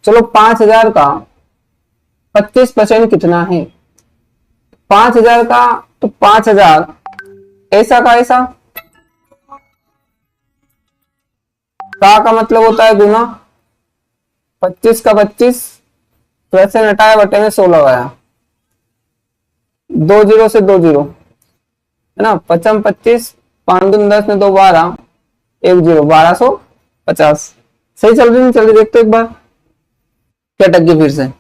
चलो 5,000 का 25% कितना है? 5,000 का तो 5,000 ऐसा का ऐसा, का मतलब होता है गुना, 25 का 25 प्लस से हटाया बटे में 16 लगाया, 2 जीरो से 2 जीरो है ना, 55 25 5 दूनी 10 में 2 12 1 जीरो 1250। सही चल रही नहीं चल रही देखते एक बार, क्या टक गई फिर से?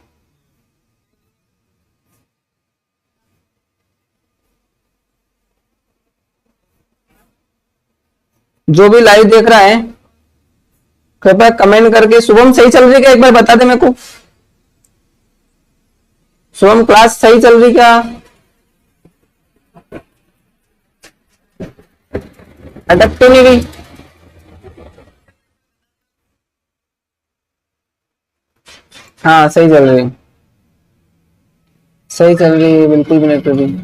जो भी लाइव देख रहा है कृपया कमेंट करके, शुभम सही चल रही क्या एक बार बता दे मेरे को। शुभम क्लास सही चल रही क्या? अटक तो नहीं गई? हाँ सही चल रही, सही चल रही है, बिल्कुल भी नहीं टूट रही।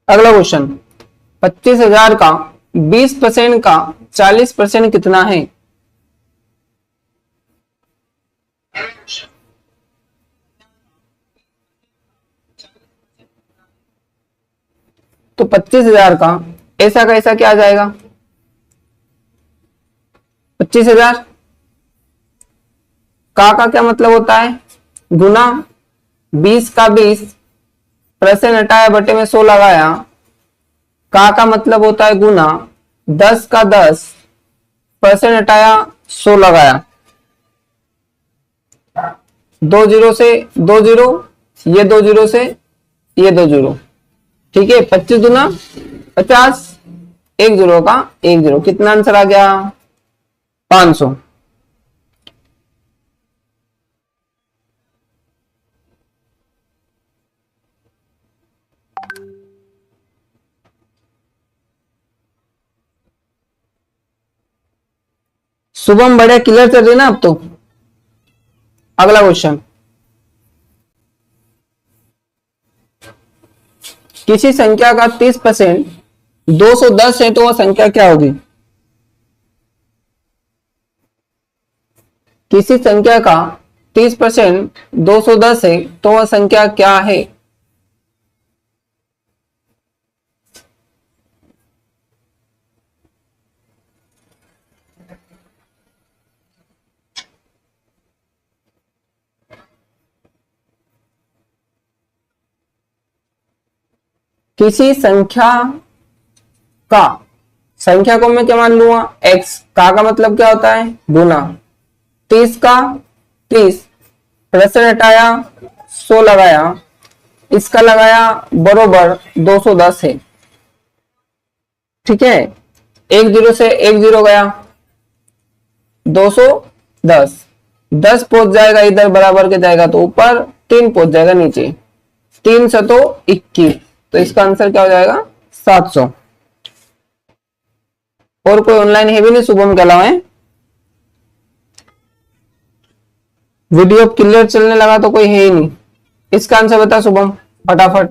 अगला क्वेश्चन, 25,000 का 20% का 40% कितना है? तो 25,000 का ऐसा क्या आ जाएगा? 25,000 का क्या मतलब होता है? गुना 20 का 20 प्लस से हटाया बटे में 100 लगाया, का मतलब होता है गुना 10 का 10 परसेंट हटाया 100 लगाया, 2 जीरो से 2 जीरो, ये 2 जीरो से ये 2 जीरो, ठीक है, 25 दूना 50, 1 जीरो का 1 जीरो, कितना आंसर आ गया? 500। शुभम बढ़िया क्लियर चल रही ना अब तो। अगला क्वेश्चन, किसी संख्या का 30% 210 है तो वह संख्या क्या होगी? किसी संख्या का 30% 210 है तो वह संख्या क्या है? किसी संख्या का, संख्या को मैं क्या मान लूंगा? x, का मतलब क्या होता है? गुना 30 का 30 प्लस से हटाया 100 लगाया, इसका लगाया बरोबर 210 है, ठीक है, 1 जीरो से 1 जीरो गया, 210 10 पहुंच जाएगा इधर बराबर के जाएगा तो ऊपर, 3 पहुंच जाएगा नीचे, 3 से तो 21, तो इसका आंसर क्या हो जाएगा? 700। और कोई ऑनलाइन है भी नहीं शुभम के अलावा? वीडियो क्लियर चलने लगा तो कोई है ही नहीं। इसका आंसर बता शुभम फटाफट।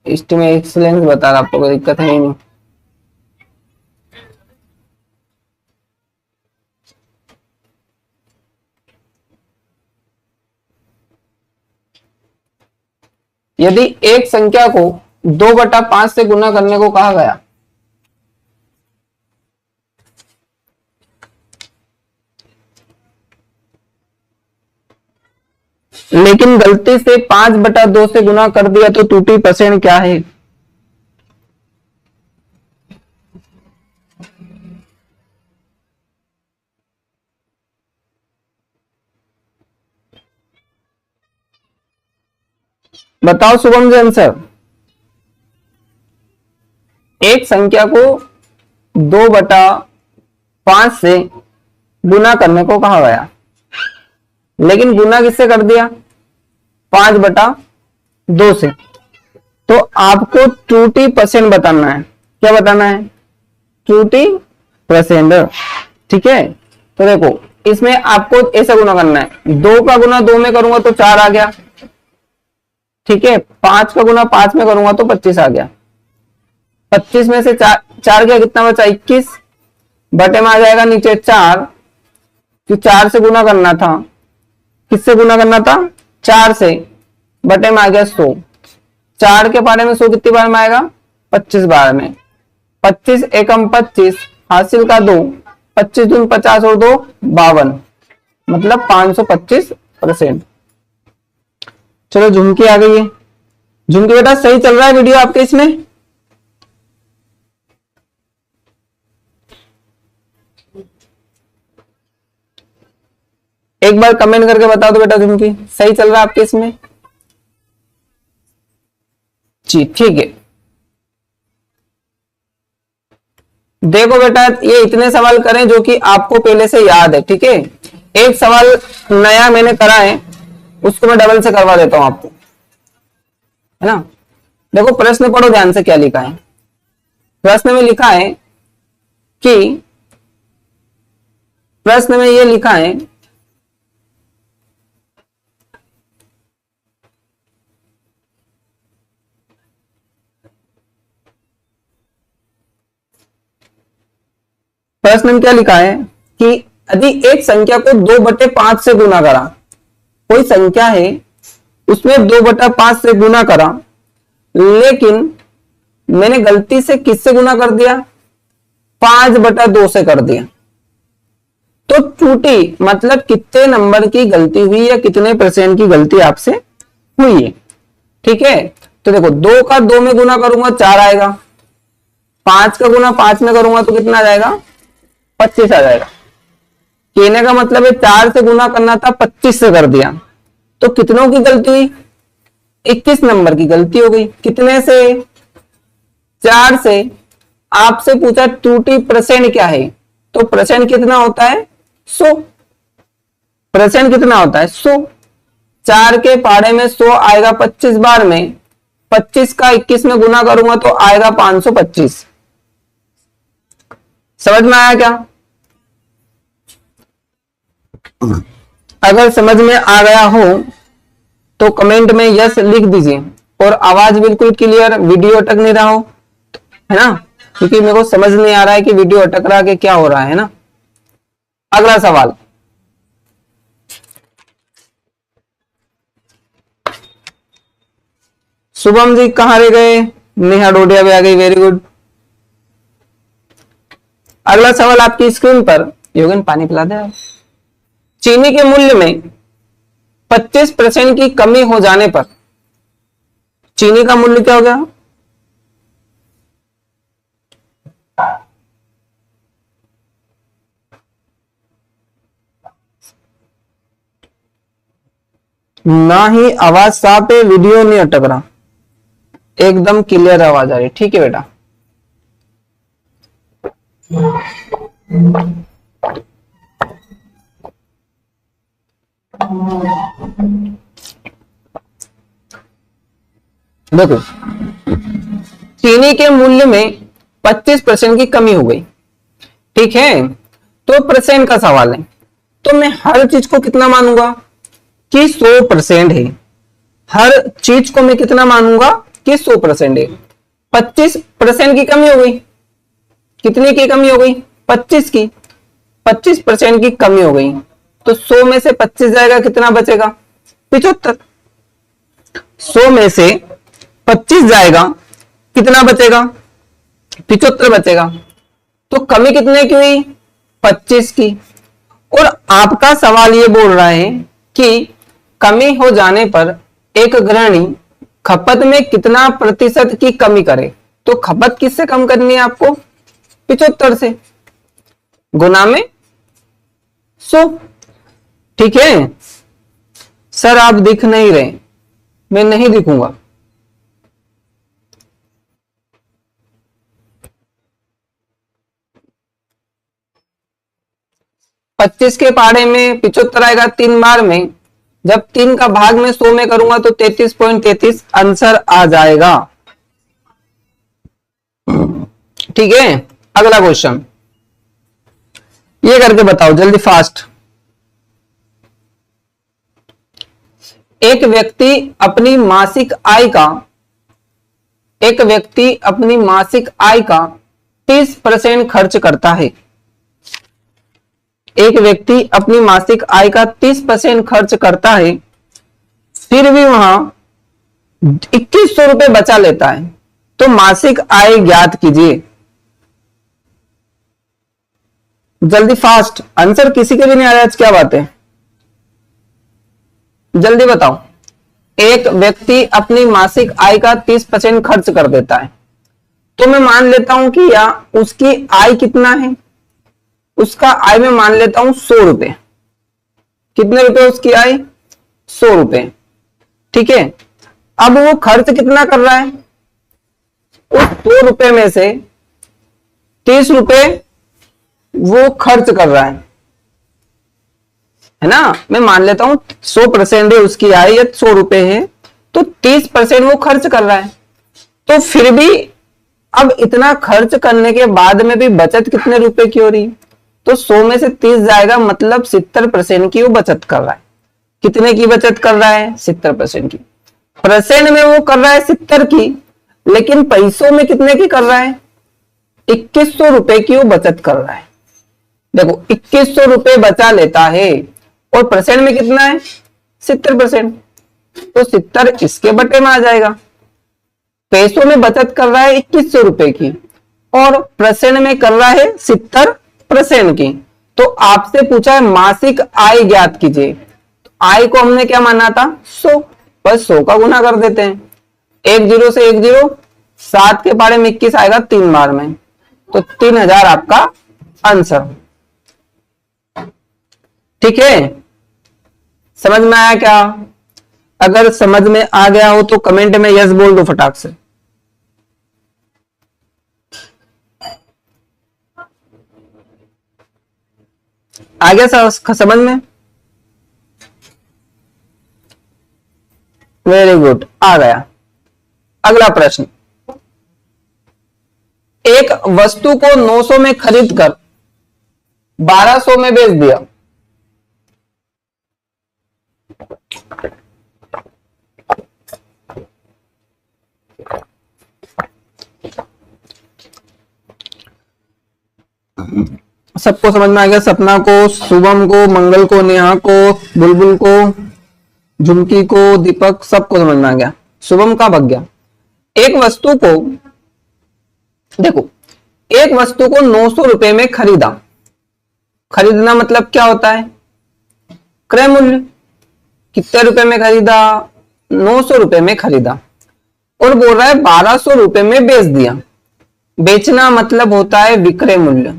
इसमें एक्सीलेंस बता रहा, आपको कोई दिक्कत है ही नहीं। यदि एक संख्या को 2/5 से गुना करने को कहा गया, लेकिन गलती से 5/2 से गुना कर दिया तो टूटी परसेंट क्या है? बताओ शुभम जी आंसर। एक संख्या को 2/5 से गुना करने को कहा गया, लेकिन गुना किससे कर दिया? 5/2 से। तो आपको टूटी परसेंट बताना है। क्या बताना है? टूटी परसेंट। ठीक है, तो देखो इसमें आपको ऐसा गुना करना है, 2 का गुना 2 में करूंगा तो 4 आ गया, ठीक है, 5 का गुना 5 में करूंगा तो 25 आ गया, 25 में से 4 गया, कितना बचा 21, बटे में आ जाएगा नीचे 4, जो 4 से गुना करना था, किससे गुना करना था 4 से, बटे में आ गया 100, 4 के पारे में 100 कितनी बार में आएगा 25 बार में, 25 एकम 25 हासिल का 2, 25 दून 50 और 2 52, मतलब 525%। चलो झुमकी आ गई है, झुमकी बेटा सही चल रहा है वीडियो आपके इसमें? एक बार कमेंट करके बता दो बेटा, झुमकी सही चल रहा है आपके इसमें? जी ठीक है। देखो बेटा ये इतने सवाल करें जो कि आपको पहले से याद है, ठीक है, एक सवाल नया मैंने करा है उसको मैं डबल से करवा देता हूं आपको, है ना। देखो प्रश्न पढ़ो ध्यान से, क्या लिखा है प्रश्न में, लिखा है कि प्रश्न में ये लिखा है प्रश्न में क्या लिखा है कि यदि एक संख्या को 2/5 से गुना करा, कोई संख्या है उसमें 2/5 से गुना करा, लेकिन मैंने गलती से किससे गुना कर दिया 5/2 से कर दिया, तो टूटी, मतलब कितने नंबर की गलती हुई या कितने % की गलती आपसे हुई है, ठीक है। तो देखो 2 का 2 में गुना करूंगा 4 आएगा, 5 का गुना 5 में करूंगा तो कितना आ जाएगा 25 आ जाएगा। कहने का मतलब है 4 से गुना करना था 25 से कर दिया, तो कितनों की गलती हुई 21 नंबर की गलती हो गई, कितने से 4 से। आपसे पूछा त्रुटि % क्या है, तो % कितना होता है 100, % कितना होता है 100, 4 के पाड़े में 100 आएगा 25 बार में, 25 का 21 में गुना करूंगा तो आएगा 525। समझ में आया क्या? अगर समझ में आ गया हो तो कमेंट में यस लिख दीजिए, और आवाज बिल्कुल क्लियर, वीडियो अटक नहीं रहा हो, है ना, क्योंकि मेरे को समझ नहीं आ रहा है कि वीडियो अटक रहा है क्या हो रहा है ना। अगला सवाल, शुभम जी कहां रह गए, नेहा डोडिया भी आ गई, वेरी गुड। अगला सवाल आपकी स्क्रीन पर, योगन पानी पिला दे। चीनी के मूल्य में 25% की कमी हो जाने पर चीनी का मूल्य क्या हो गया, ना ही आवाज साफ है, वीडियो नहीं अटक रहा, एकदम क्लियर आवाज आ रही, ठीक है बेटा। देखो चीनी के मूल्य में 25% की कमी हो गई, ठीक है, तो % का सवाल है, तो मैं हर चीज को कितना मानूंगा कि 100% है, हर चीज को मैं कितना मानूंगा कि 100% है। 25% की कमी हो गई, कितनी की कमी हो गई 25 की, 25% की कमी हो गई, तो 100 में से 25 जाएगा, कितना बचेगा 75, 100 में से 25 जाएगा, कितना बचेगा 75 बचेगा, तो कमी कितने की हुई 25 की। और आपका सवाल ये बोल रहा है कि कमी हो जाने पर एक गृहिणी खपत में कितना % की कमी करे, तो खपत किससे कम करनी है आपको 75 से, गुना में 100, ठीक है। सर आप दिख नहीं रहे, मैं नहीं दिखूंगा, पच्चीस के पाड़े में 75 आएगा 3 बार में, जब 3 का भाग में 100 में करूंगा तो 33.33 आंसर आ जाएगा, ठीक है। अगला क्वेश्चन, ये करके बताओ जल्दी फास्ट। एक व्यक्ति अपनी मासिक आय का 30% खर्च करता है। एक व्यक्ति अपनी मासिक आय का 30% खर्च करता है, फिर भी वहां 2100 रुपए बचा लेता है, तो मासिक आय ज्ञात कीजिए। जल्दी फास्ट, आंसर किसी के भी नहीं आ रहा है, क्या बात है, जल्दी बताओ। एक व्यक्ति अपनी मासिक आय का 30% खर्च कर देता है, तो मैं मान लेता हूं कि या उसकी आय कितना है, उसका आय मैं मान लेता हूं 100 रुपए। कितने रुपए उसकी आय? 100 रुपए। ठीक है, अब वो खर्च कितना कर रहा है? उस 100 रुपए में से 30 रुपए वो खर्च कर रहा है ना। मैं मान लेता हूं 100% है उसकी आय, या 100 रुपए है, तो 30% वो खर्च कर रहा है। तो फिर भी अब इतना खर्च करने के बाद में भी बचत कितने रुपए की हो रही? तो 100 में से 30 जाएगा, मतलब 70% की वो बचत कर रहा है। कितने की बचत कर रहा है? 70% की। परसेंट में वो कर रहा है 70 की, लेकिन पैसों में कितने की कर रहा है? 2100 रुपए की वो बचत कर रहा है। देखो 2100 रुपए बचा लेता है, और परसेंट में कितना है? 70%, तो 70 इसके बटे में आ जाएगा। पैसों में बचत कर रहा है 2100 रुपए की, और परसेंट में कर रहा है 70% की। तो आपसे पूछा है मासिक आय ज्ञात कीजिए, तो आय को हमने क्या माना था? 100, बस 100 का गुना कर देते हैं। 1 0 से 1 0, 7 के पारे में 21 आएगा 3 बार में, तो 3000 आपका आंसर। ठीक है, समझ में आया क्या? अगर समझ में आ गया हो तो कमेंट में यस बोल दो फटाक से। आ गया समझ में? वेरी गुड, आ गया। अगला प्रश्न, एक वस्तु को 900 में खरीद कर 1200 में बेच दिया। सबको समझ में आ गया? सपना को, शुभम को, मंगल को, नेहा को, बुलबुल को, झुमकी को, दीपक, सबको समझ में आ गया। शुभम का भग गया। एक वस्तु को, देखो, एक वस्तु को 900 रुपए में खरीदा। खरीदना मतलब क्या होता है? क्रय मूल्य। कितने रुपए में खरीदा? 900 रुपए में खरीदा, और बोल रहा है 1200 रुपए में बेच दिया। बेचना मतलब होता है विक्रय मूल्य।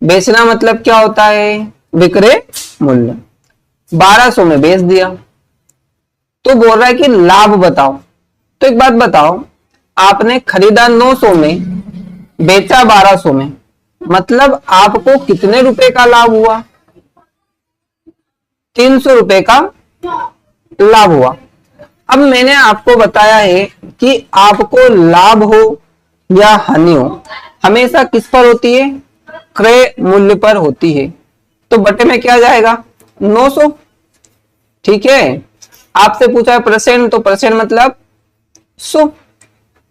बेचना मतलब क्या होता है? विक्रय मूल्य। 1200 में बेच दिया, तो बोल रहा है कि लाभ बताओ। तो एक बात बताओ, आपने खरीदा 900 में, बेचा 1200 में, मतलब आपको कितने रुपए का लाभ हुआ? 300 रुपए का लाभ हुआ। अब मैंने आपको बताया है कि आपको लाभ हो या हानि हो, हमेशा किस पर होती है? क्रय मूल्य पर होती है। तो बटे में क्या जाएगा? 900। ठीक है, आपसे पूछा है परसेंट, तो परसेंट मतलब 100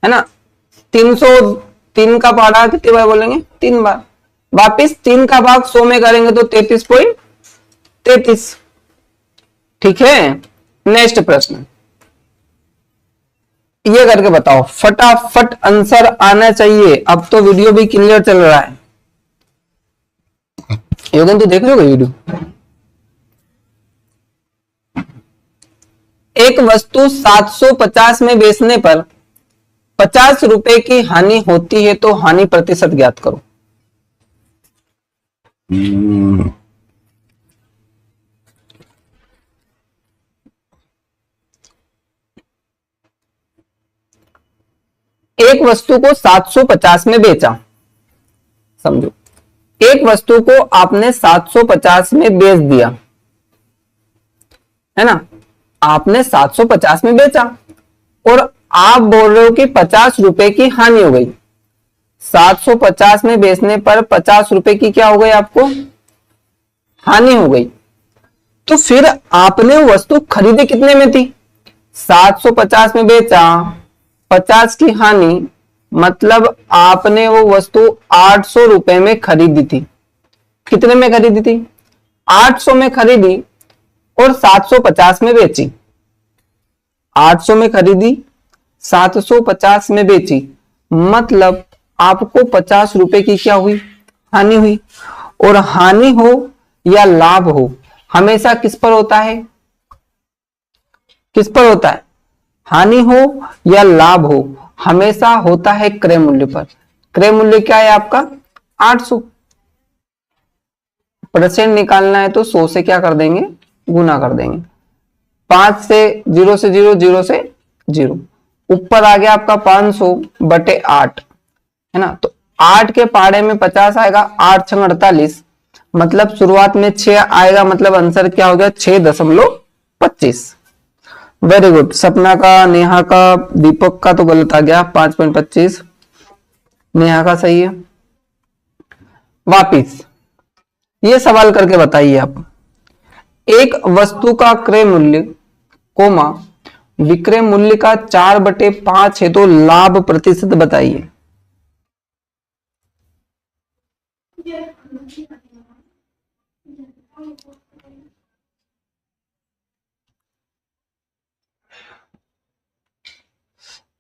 है ना। 300, 3 का पारा कितनी बार बोलेंगे? 3 बार। वापिस 3 का भाग 100 में करेंगे तो 33.33। ठीक है, नेक्स्ट प्रश्न, ये करके बताओ, फटाफट आंसर आना चाहिए। अब तो वीडियो भी क्लियर चल रहा है। योगन तो देख रहे हो वीडियो? एक वस्तु 750 में बेचने पर 50 रुपए की हानि होती है, तो हानि प्रतिशत ज्ञात करो। एक वस्तु को 750 में बेचा, समझो, एक वस्तु को आपने 750 में बेच दिया, है ना। आपने 750 में बेचा, और आप बोल रहे हो कि 50 रुपए की हानि हो गई। 750 में बेचने पर 50 रुपए की क्या हो गई आपको? हानि हो गई। तो फिर आपने वो वस्तु खरीदी कितने में थी? 750 में बेचा, 50 की हानि, मतलब आपने वो वस्तु 800 रुपए में खरीदी थी। कितने में खरीदी थी? 800 में खरीदी और 750 में बेची। 800 में खरीदी, 750 में बेची, मतलब आपको 50 रुपए की क्या हुई? हानि हुई। और हानि हो या लाभ हो, हमेशा किस पर होता है? किस पर होता है? हानि हो या लाभ हो, हमेशा होता है क्रय मूल्य पर। क्रय मूल्य क्या है आपका? 800। परसेंट निकालना है तो 100 से क्या कर देंगे? गुना कर देंगे। 5 से 0 से 0, 0 से 0, ऊपर आ गया आपका 500 बटे 8, है ना। तो 8 के पाड़े में 50 आएगा, 8 छंग 48, मतलब शुरुआत में 6 आएगा, मतलब आंसर क्या हो गया? 6.25। Very good. सपना का, नेहा का, दीपक का तो गलत आ गया, 5.25। नेहा का सही है। वापिस ये सवाल करके बताइए आप। एक वस्तु का क्रय मूल्य कोमा विक्रय मूल्य का 4/5 है तो लाभ प्रतिशत बताइए।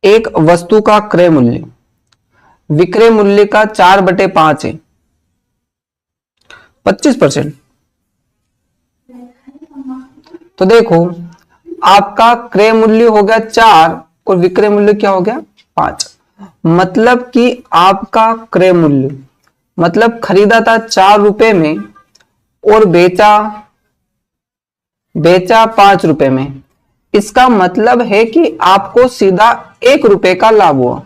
एक वस्तु का क्रय मूल्य विक्रय मूल्य का 4/5 है, 25%। तो देखो आपका क्रय मूल्य हो गया 4 और विक्रय मूल्य क्या हो गया? 5। मतलब कि आपका क्रय मूल्य, मतलब खरीदा था 4 रुपए में और बेचा 5 रुपए में। इसका मतलब है कि आपको सीधा 1 रुपए का लाभ हुआ।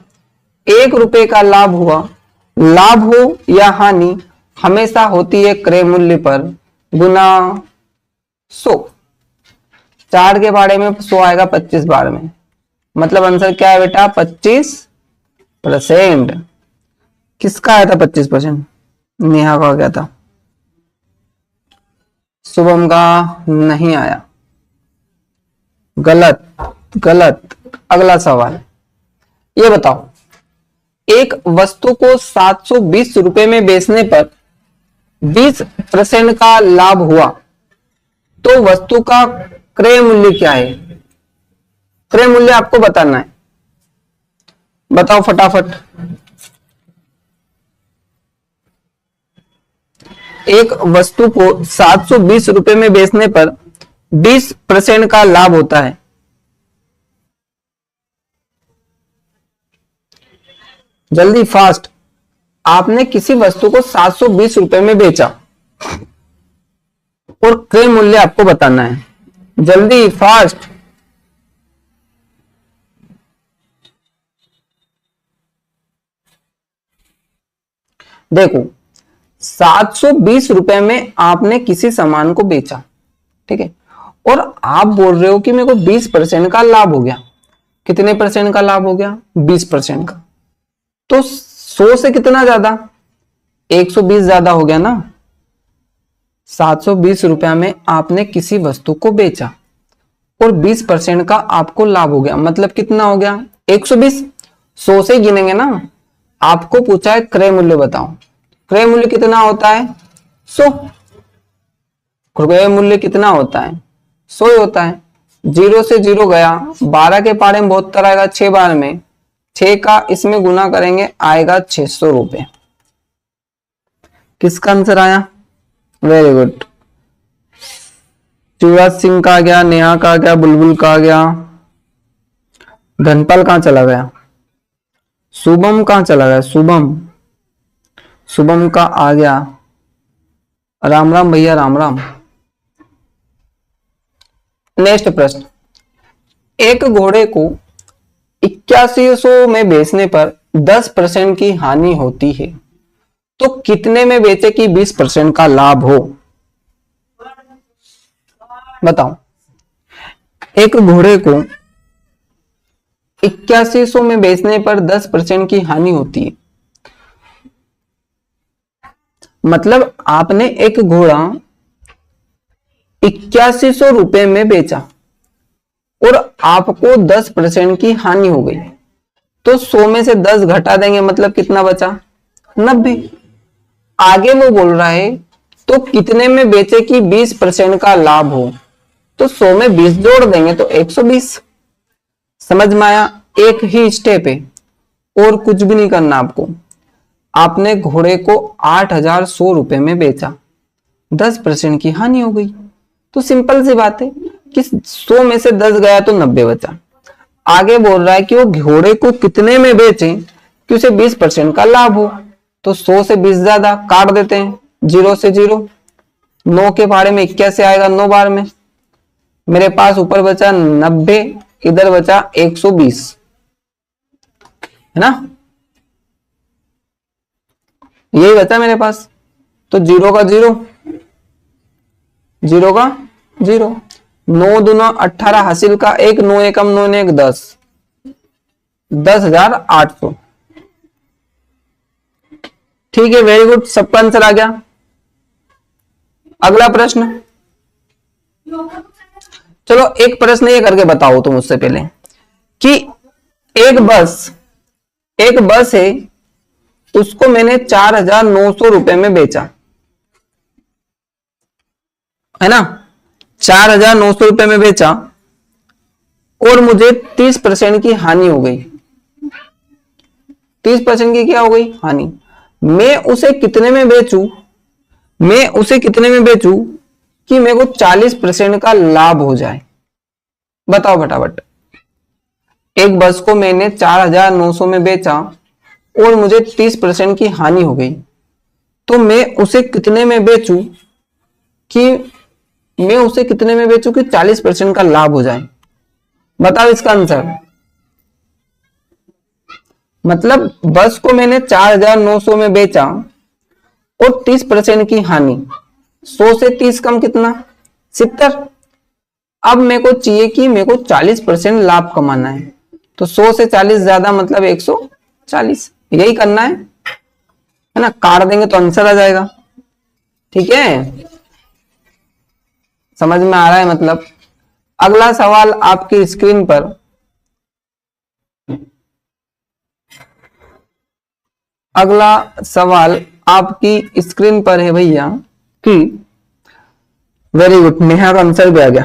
1 रुपए का लाभ हुआ। लाभ हो या हानि हमेशा होती है क्रय मूल्य पर गुना 100। 4 के बारे में 100 आएगा 25 बार में, मतलब आंसर क्या है बेटा? 25%। किसका आया था 25%? नेहा का क्या था? शुभम का नहीं आया। गलत गलत। अगला सवाल ये बताओ, एक वस्तु को 720 रुपए में बेचने पर 20% का लाभ हुआ तो वस्तु का क्रय मूल्य क्या है? क्रय मूल्य आपको बताना है, बताओ फटाफट। एक वस्तु को 720 रुपए में बेचने पर 20% का लाभ होता है। जल्दी फास्ट। आपने किसी वस्तु को 720 रुपए में बेचा और क्रय मूल्य आपको बताना है। जल्दी फास्ट। देखो 720 रुपए में आपने किसी सामान को बेचा, ठीक है, और आप बोल रहे हो कि मेरे को 20% का लाभ हो गया। कितने परसेंट का लाभ हो गया? 20% का। तो 100 से कितना ज्यादा? 120 ज्यादा हो गया ना। 720 रुपया में आपने किसी वस्तु को बेचा और 20% का आपको लाभ हो गया, मतलब कितना हो गया? 120। 100 से गिनेंगे ना। आपको पूछा है क्रय मूल्य बताओ। क्रय मूल्य कितना होता है? 100। क्रय मूल्य कितना होता है? 100 ही होता है। 0 से 0 गया, 12 के पारे में 72 आएगा 6 बार में, 6 का इसमें गुना करेंगे आएगा 600 रुपए। किसका आंसर आया? Very good. शिवराज सिंह का आ गया, नेहा का आ गया, बुलबुल का आ गया, धनपाल कहां चला गया? शुभम कहां चला गया? शुभम का आ गया। राम राम भैया, राम राम। नेक्स्ट प्रश्न, एक घोड़े को 8100 में बेचने पर 10% की हानि होती है तो कितने में बेचे कि 20% का लाभ हो? बताओ। एक घोड़े को 8100 में बेचने पर 10% की हानि होती है, मतलब आपने एक घोड़ा 8100 रुपए में बेचा और आपको 10% की हानि हो गई, तो 100 में से 10 घटा देंगे, मतलब कितना बचा? 90। आगे वो बोल रहा है तो कितने में बेचे कि 20% का लाभ हो, तो 100 में 20 जोड़ देंगे तो 120। समझ में आया? एक ही स्टेप है और कुछ भी नहीं करना आपको। आपने घोड़े को 8100 रुपए में बेचा, 10% की हानि हो गई, तो सिंपल सी बात है कि 100 में से 10 गया तो 90 बचा। आगे बोल रहा है कि वो घोड़े को कितने में बेचे कि उसे 20% का लाभ हो, तो 100 से 20 ज्यादा, काट देते हैं, 0 से 0, 9 के भाड़े में 81 आएगा 9 बार में, मेरे पास ऊपर बचा 90, इधर बचा 120, है ना? यही बचा मेरे पास, तो 0 का 0, 0 का 0, 9 दूना 18 हासिल का 1, 9 एकम 9 ने 1 10, 10,800। ठीक है, वेरी गुड, सबका आंसर आ गया। अगला प्रश्न, चलो एक प्रश्न ये करके बताओ तुम उससे पहले कि एक बस है, उसको मैंने 4900 रुपए में बेचा, है ना? 4900 रुपए में बेचा और मुझे 30% की हानि हो गई। 30% की क्या हो गई? हानि। मैं उसे कितने में बेचूं कि मेरे को 40% का लाभ हो जाए? बताओ फटाफट। एक बस को मैंने 4900 में बेचा और मुझे 30% की हानि हो गई, तो मैं उसे कितने में बेचूं कि 40% का लाभ हो जाए? बताओ इसका आंसर। मतलब बस को मैंने 4900 में बेचा और 30% की हानि, 100 से 30 कम कितना? 70। अब मेरे को चाहिए कि मेरे को 40% लाभ कमाना है, तो 100 से 40 ज्यादा मतलब 140, यही करना है ना? काट देंगे तो आंसर आ जाएगा। ठीक है, समझ में आ रहा है मतलब? अगला सवाल आपकी स्क्रीन पर, अगला सवाल आपकी स्क्रीन पर है भैया कि, वेरी गुड, नेहा का आंसर भी आ गया।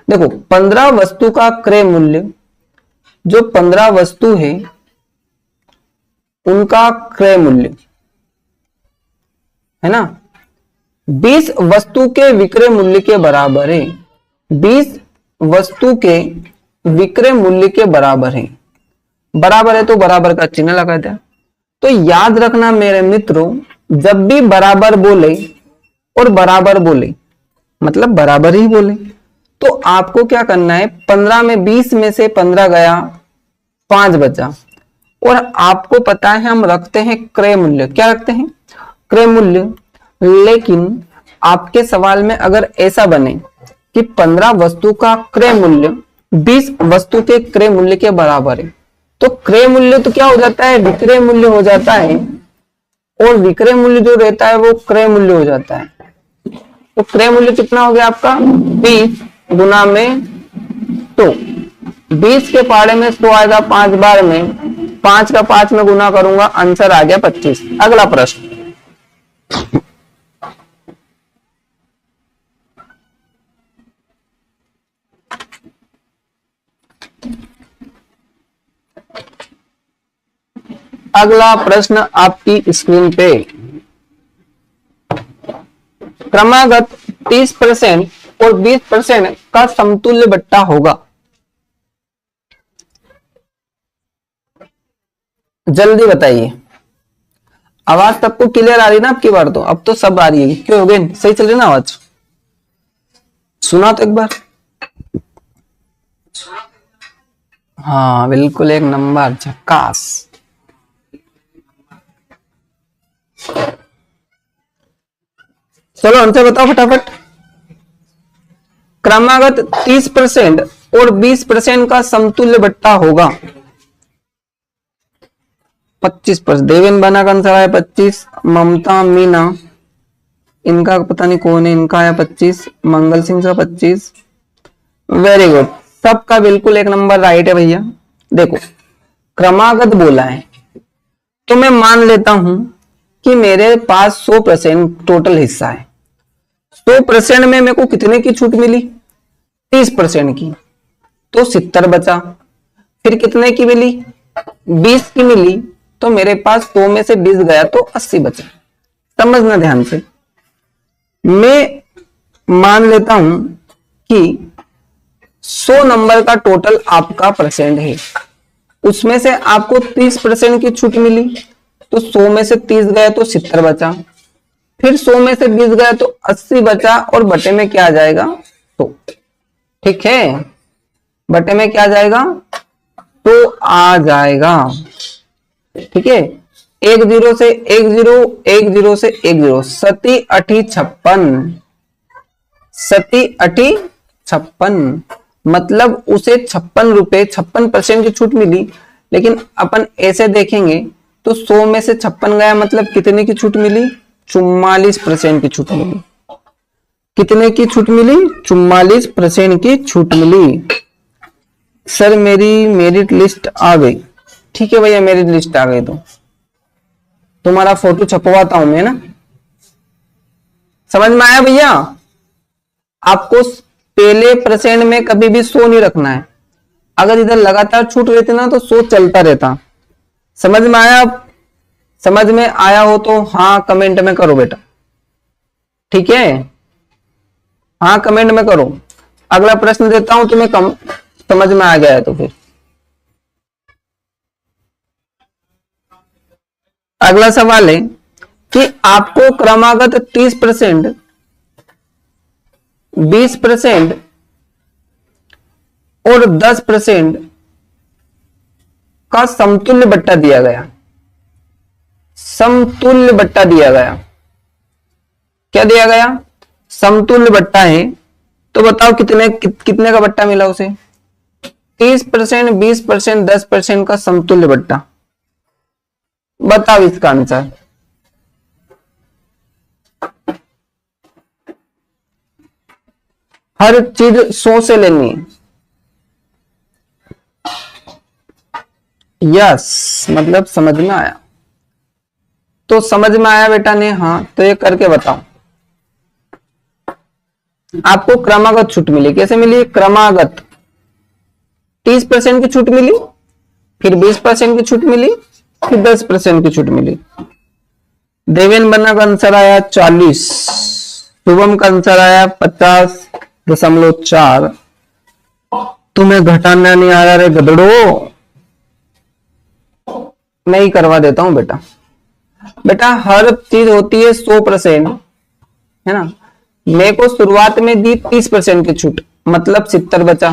देखो, 15 वस्तु का क्रय मूल्य, जो 15 वस्तु है उनका क्रय मूल्य, है ना, 20 वस्तु के विक्रय मूल्य के बराबर है। 20 वस्तु के विक्रय मूल्य के बराबर है। बराबर है तो बराबर का चिन्ह लगा दिया। तो याद रखना मेरे मित्रों, जब भी बराबर बोले और बराबर बोले मतलब बराबर ही बोले, तो आपको क्या करना है? 15 में 20 में से 15 गया, 5 बचा, और आपको पता है हम रखते हैं क्रय मूल्य। क्या रखते हैं? क्रय मूल्य। लेकिन आपके सवाल में अगर ऐसा बने कि 15 वस्तु का क्रय मूल्य 20 वस्तु के क्रय मूल्य के बराबर है, तो क्रय मूल्य तो क्या हो जाता है? विक्रय मूल्य हो जाता है, और विक्रय मूल्य जो रहता है वो क्रय मूल्य हो जाता है। तो क्रय मूल्य कितना हो गया आपका? 20 गुना में 100। 20 के पाड़े में 100 आएगा 5 बार में, 5 का 5 में गुना करूंगा, आंसर आ गया 25। अगला प्रश्न, अगला प्रश्न आपकी स्क्रीन पे, क्रमागत 30% और 20% का समतुल्य बट्टा होगा। जल्दी बताइए। आवाज सबको क्लियर आ रही है ना? आपकी बार तो अब तो सब आ रही है। क्यों हो गए? सही चल रही ना आवाज? सुना तो एक बार। हाँ बिल्कुल, एक नंबर, झक्कास। चलो आंसर बताओ फटाफट। क्रमागत 30% और 20% का समतुल्य बट्टा होगा 25%। देवेन बना का आंसर है 25, ममता मीना इनका पता नहीं कौन है, इनका आया 25, मंगल सिंह का 25। वेरी गुड, सबका बिल्कुल एक नंबर राइट है भैया। देखो क्रमागत बोला है तो मैं मान लेता हूं कि मेरे पास 100% टोटल हिस्सा है। 100% में मेरे को कितने की छूट मिली? 30% की, तो 70 बचा। फिर कितने की मिली? 20 की मिली, तो मेरे पास 100 में से 20 गया तो 80 बचा। समझना ध्यान से, मैं मान लेता हूं कि 100 नंबर का टोटल आपका परसेंट है, उसमें से आपको 30% की छूट मिली, तो 100 में से 30 गए तो 70 बचा। फिर 100 में से 20 गए तो 80 बचा, और बटे में क्या आ जाएगा? तो ठीक है, बटे में क्या आ जाएगा? तो आ जाएगा। ठीक है, 1 0 से 1 0, 1 0 से 1 0, 7 8 56, 7 8 56, मतलब उसे 56 रुपए 56% की छूट मिली। लेकिन अपन ऐसे देखेंगे तो 100 में से 56 गया, मतलब कितने की छूट मिली? 44% की छूट मिली। कितने की छूट मिली? 44% की छूट मिली। सर मेरी मेरिट लिस्ट आ गई। ठीक है भैया, मेरिट लिस्ट आ गई तो तुम्हारा फोटो छपवाता हूं मैं ना। समझ में आया भैया? आपको पहले परसेंट में कभी भी 100 नहीं रखना है। अगर इधर लगातार छूट रहती ना तो 100 चलता रहता। समझ में आया? समझ में आया हो तो हाँ कमेंट में करो बेटा। ठीक है, हाँ कमेंट में करो। अगला प्रश्न देता हूं, तुम्हें समझ में आ गया है तो फिर अगला सवाल है कि आपको क्रमागत 30%, 20% और 10% का समतुल्य बट्टा दिया गया। समतुल्य बट्टा दिया गया। क्या दिया गया? समतुल्य बट्टा है। तो बताओ कितने का बट्टा मिला उसे? 30%, 20%, 10% का समतुल्य बट्टा। बताओ इसका आंसर। हर चीज 100 से लेनी है। यस, मतलब समझ में आया। तो समझ में आया बेटा ने? हाँ, तो ये करके बताओ। आपको क्रमागत छूट मिली। कैसे मिली? क्रमागत 30% की छूट मिली, फिर 20% की छूट मिली, फिर 10% की छूट मिली। देवेन बन्ना का आंसर आया 40, शुभम का आंसर आया 50.4। तुम्हें घटाना नहीं आ रहा रे गधड़ो। मैं ही करवा देता हूं बेटा। बेटा हर चीज होती है 100%, है ना। मेरे को शुरुआत में दी 30% की छूट, मतलब 70 बचा।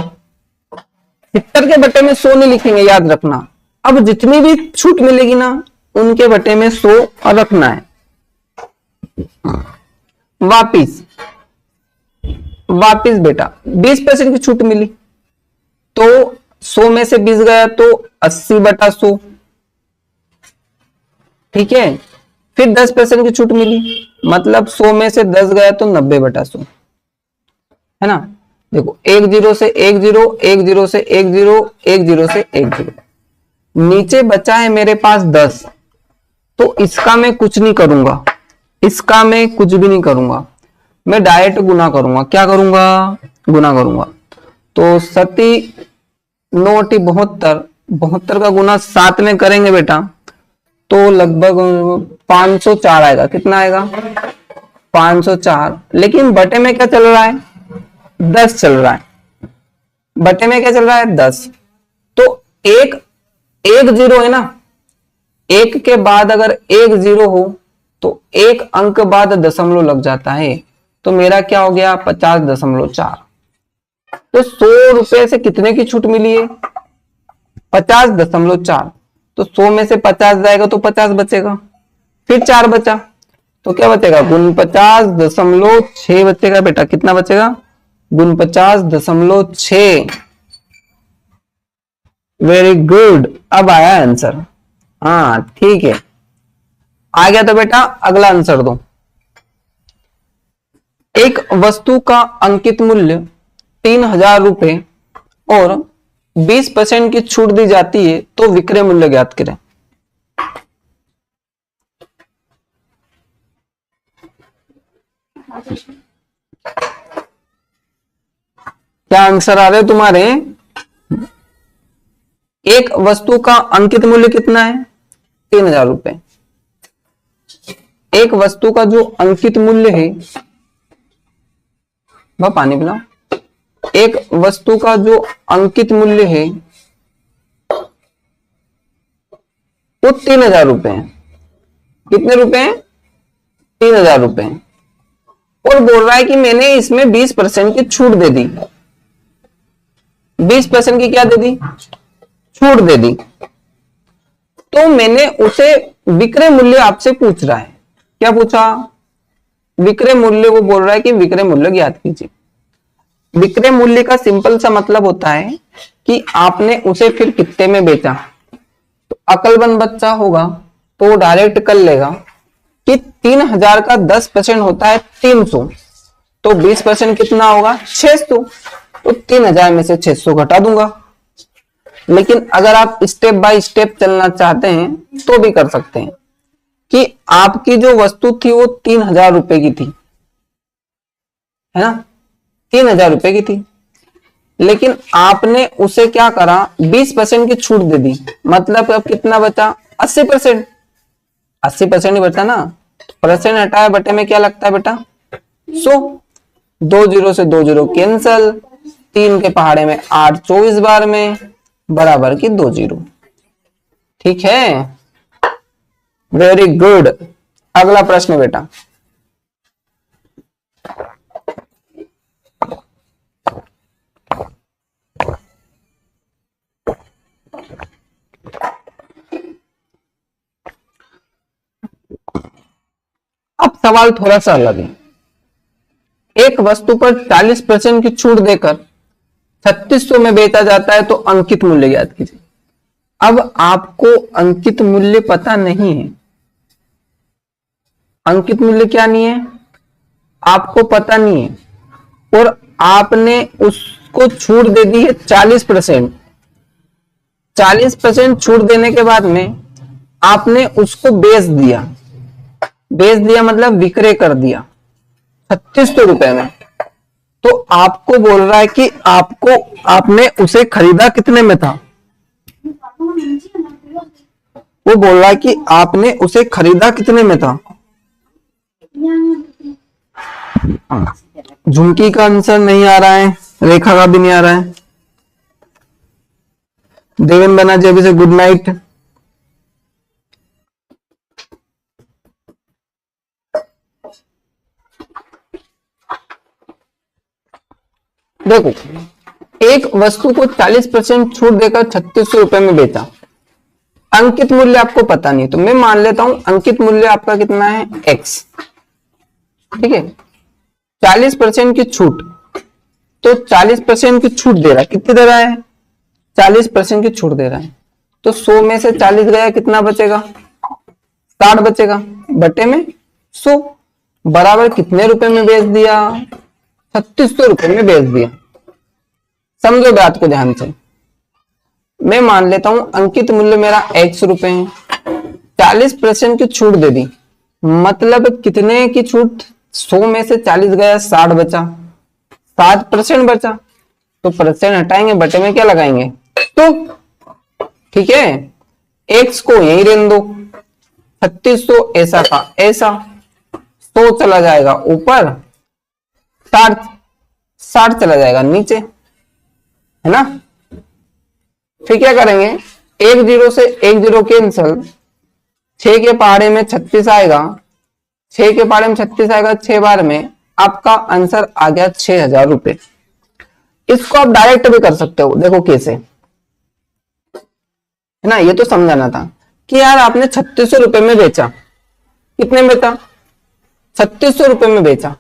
70 के बटे में 100 नहीं लिखेंगे, याद रखना। अब जितनी भी छूट मिलेगी ना, उनके बटे में 100 रखना है। वापिस बेटा 20% की छूट मिली, तो 100 में से 20 गया तो 80/100। ठीक है, फिर 10% की छूट मिली, मतलब 100 में से 10 गया तो 90/100, है ना। देखो 1 0 से 1 0, 1 0 से 1 0, 1 0 से 1 0, नीचे बचा है मेरे पास 10। तो इसका मैं कुछ नहीं करूंगा, इसका मैं कुछ भी नहीं करूंगा, मैं डायरेक्ट गुना करूंगा। क्या करूंगा? गुना करूंगा। तो 7 9 72, 72 का गुना 7 में करेंगे बेटा तो लगभग 504 आएगा। कितना आएगा? 504। लेकिन बटे में क्या चल रहा है? 10 चल रहा है। बटे में क्या चल रहा है? 10। तो एक 0 है ना, एक के बाद अगर 1 0 हो तो एक अंक बाद दशमलव लग जाता है। तो मेरा क्या हो गया? 50.4। तो 100 रुपए से कितने की छूट मिली है? 50.4। तो 100 में से 50 जाएगा तो 50 बचेगा, फिर 4 बचा तो क्या बचेगा? 49.6 बचेगा बेटा। कितना बचेगा? 49.6। वेरी गुड, अब आया आंसर। हाँ ठीक है, आ गया। तो बेटा अगला आंसर दो। एक वस्तु का अंकित मूल्य 3,000 रुपए और 20% की छूट दी जाती है तो विक्रय मूल्य ज्ञात करें। क्या आंसर आ रहे तुम्हारे? एक वस्तु का अंकित मूल्य कितना है? 3,000 रुपए। एक वस्तु का जो अंकित मूल्य है, वह पानी पिलाओ। एक वस्तु का जो अंकित मूल्य है वो 3,000 रुपए है। कितने रुपए हैं? 3,000 रुपए। और बोल रहा है कि मैंने इसमें 20% की छूट दे दी। 20% की क्या दे दी? छूट दे दी। तो मैंने उसे विक्रय मूल्य आपसे पूछ रहा है। क्या पूछा? विक्रय मूल्य। वो बोल रहा है कि विक्रय मूल्य ज्ञात कीजिए। विक्रय मूल्य का सिंपल सा मतलब होता है कि आपने उसे फिर कितने में बेचा। तो अकलमंद बच्चा होगा तो डायरेक्ट कर लेगा कि 3,000 का 10% होता है 300, तो 20% कितना होगा? 600। तो 3,000 में से 600 घटा दूंगा। लेकिन अगर आप स्टेप बाय स्टेप चलना चाहते हैं तो भी कर सकते हैं कि आपकी जो वस्तु थी वो 3,000 रुपए की थी, है ना? 3,000 रुपए की थी, लेकिन आपने उसे क्या करा? 20% की छूट दे दी। मतलब अब कितना बचा? 80%। 80% ही बचा ना। परसेंट हटाया बटे में क्या लगता है बेटा? 100। 2 जीरो से 2 जीरो कैंसल। 3 के पहाड़े में 8 24 बार में बराबर की 2 जीरो। ठीक है, वेरी गुड। अगला प्रश्न बेटा। अब सवाल थोड़ा सा अलग है। एक वस्तु पर 40% की छूट देकर 3600 में बेचा जाता है तो अंकित मूल्य ज्ञात कीजिए। अब आपको अंकित मूल्य पता नहीं है। अंकित मूल्य क्या नहीं है? आपको पता नहीं है और आपने उसको छूट दे दी है 40%। 40% छूट देने के बाद में आपने उसको बेच दिया। बेच दिया मतलब विक्रय कर दिया 3600 रुपए में। तो आपको बोल रहा है कि आपने उसे खरीदा कितने में था? वो बोल रहा है कि आपने उसे खरीदा कितने में था? झुमकी का आंसर नहीं आ रहा है, रेखा का भी नहीं आ रहा है। देवेन बनर्जी अभी से गुड नाइट। देखो, एक वस्तु को 40% छूट देकर 3600 रुपए में बेचा। अंकित मूल्य आपको पता नहीं, तो मैं मान लेता हूं अंकित मूल्य आपका कितना है? x। ठीक है, 40% की छूट, तो 40% की छूट दे रहा है। कितनी दे रहा है? 40% की छूट दे रहा है। तो 100 में से 40 गया, कितना बचेगा? 60 बचेगा बटे में 100 बराबर कितने रुपए में बेच दिया? 3600 रुपए में बेच दिया। समझो बात को ध्यान से। मैं मान लेता हूं अंकित मूल्य मेरा x रुपए है, 40% की छूट दे दी। मतलब कितने की छूट? 100 में से 40 गया, 60 बचा, 7% बचा। तो परसेंट हटाएंगे बटे में क्या लगाएंगे? तो ठीक है, x को यही रहने दो। 3600 ऐसा का ऐसा, 100 चला जाएगा ऊपर, 60 चला जाएगा नीचे, है ना? फिर क्या करेंगे? 1 जीरो से 1 जीरो कैंसल। 6 के पहाड़े में 36 आएगा, 6 के पहाड़े में 36 आएगा 6 बार में। आपका आंसर आ गया 6,000 रुपए। इसको आप डायरेक्ट भी कर सकते हो। देखो कैसे, है ना? ये तो समझाना था कि यार आपने 3600 रुपए में बेचा। कितने में बेचा? 3600 रुपए में बेचा।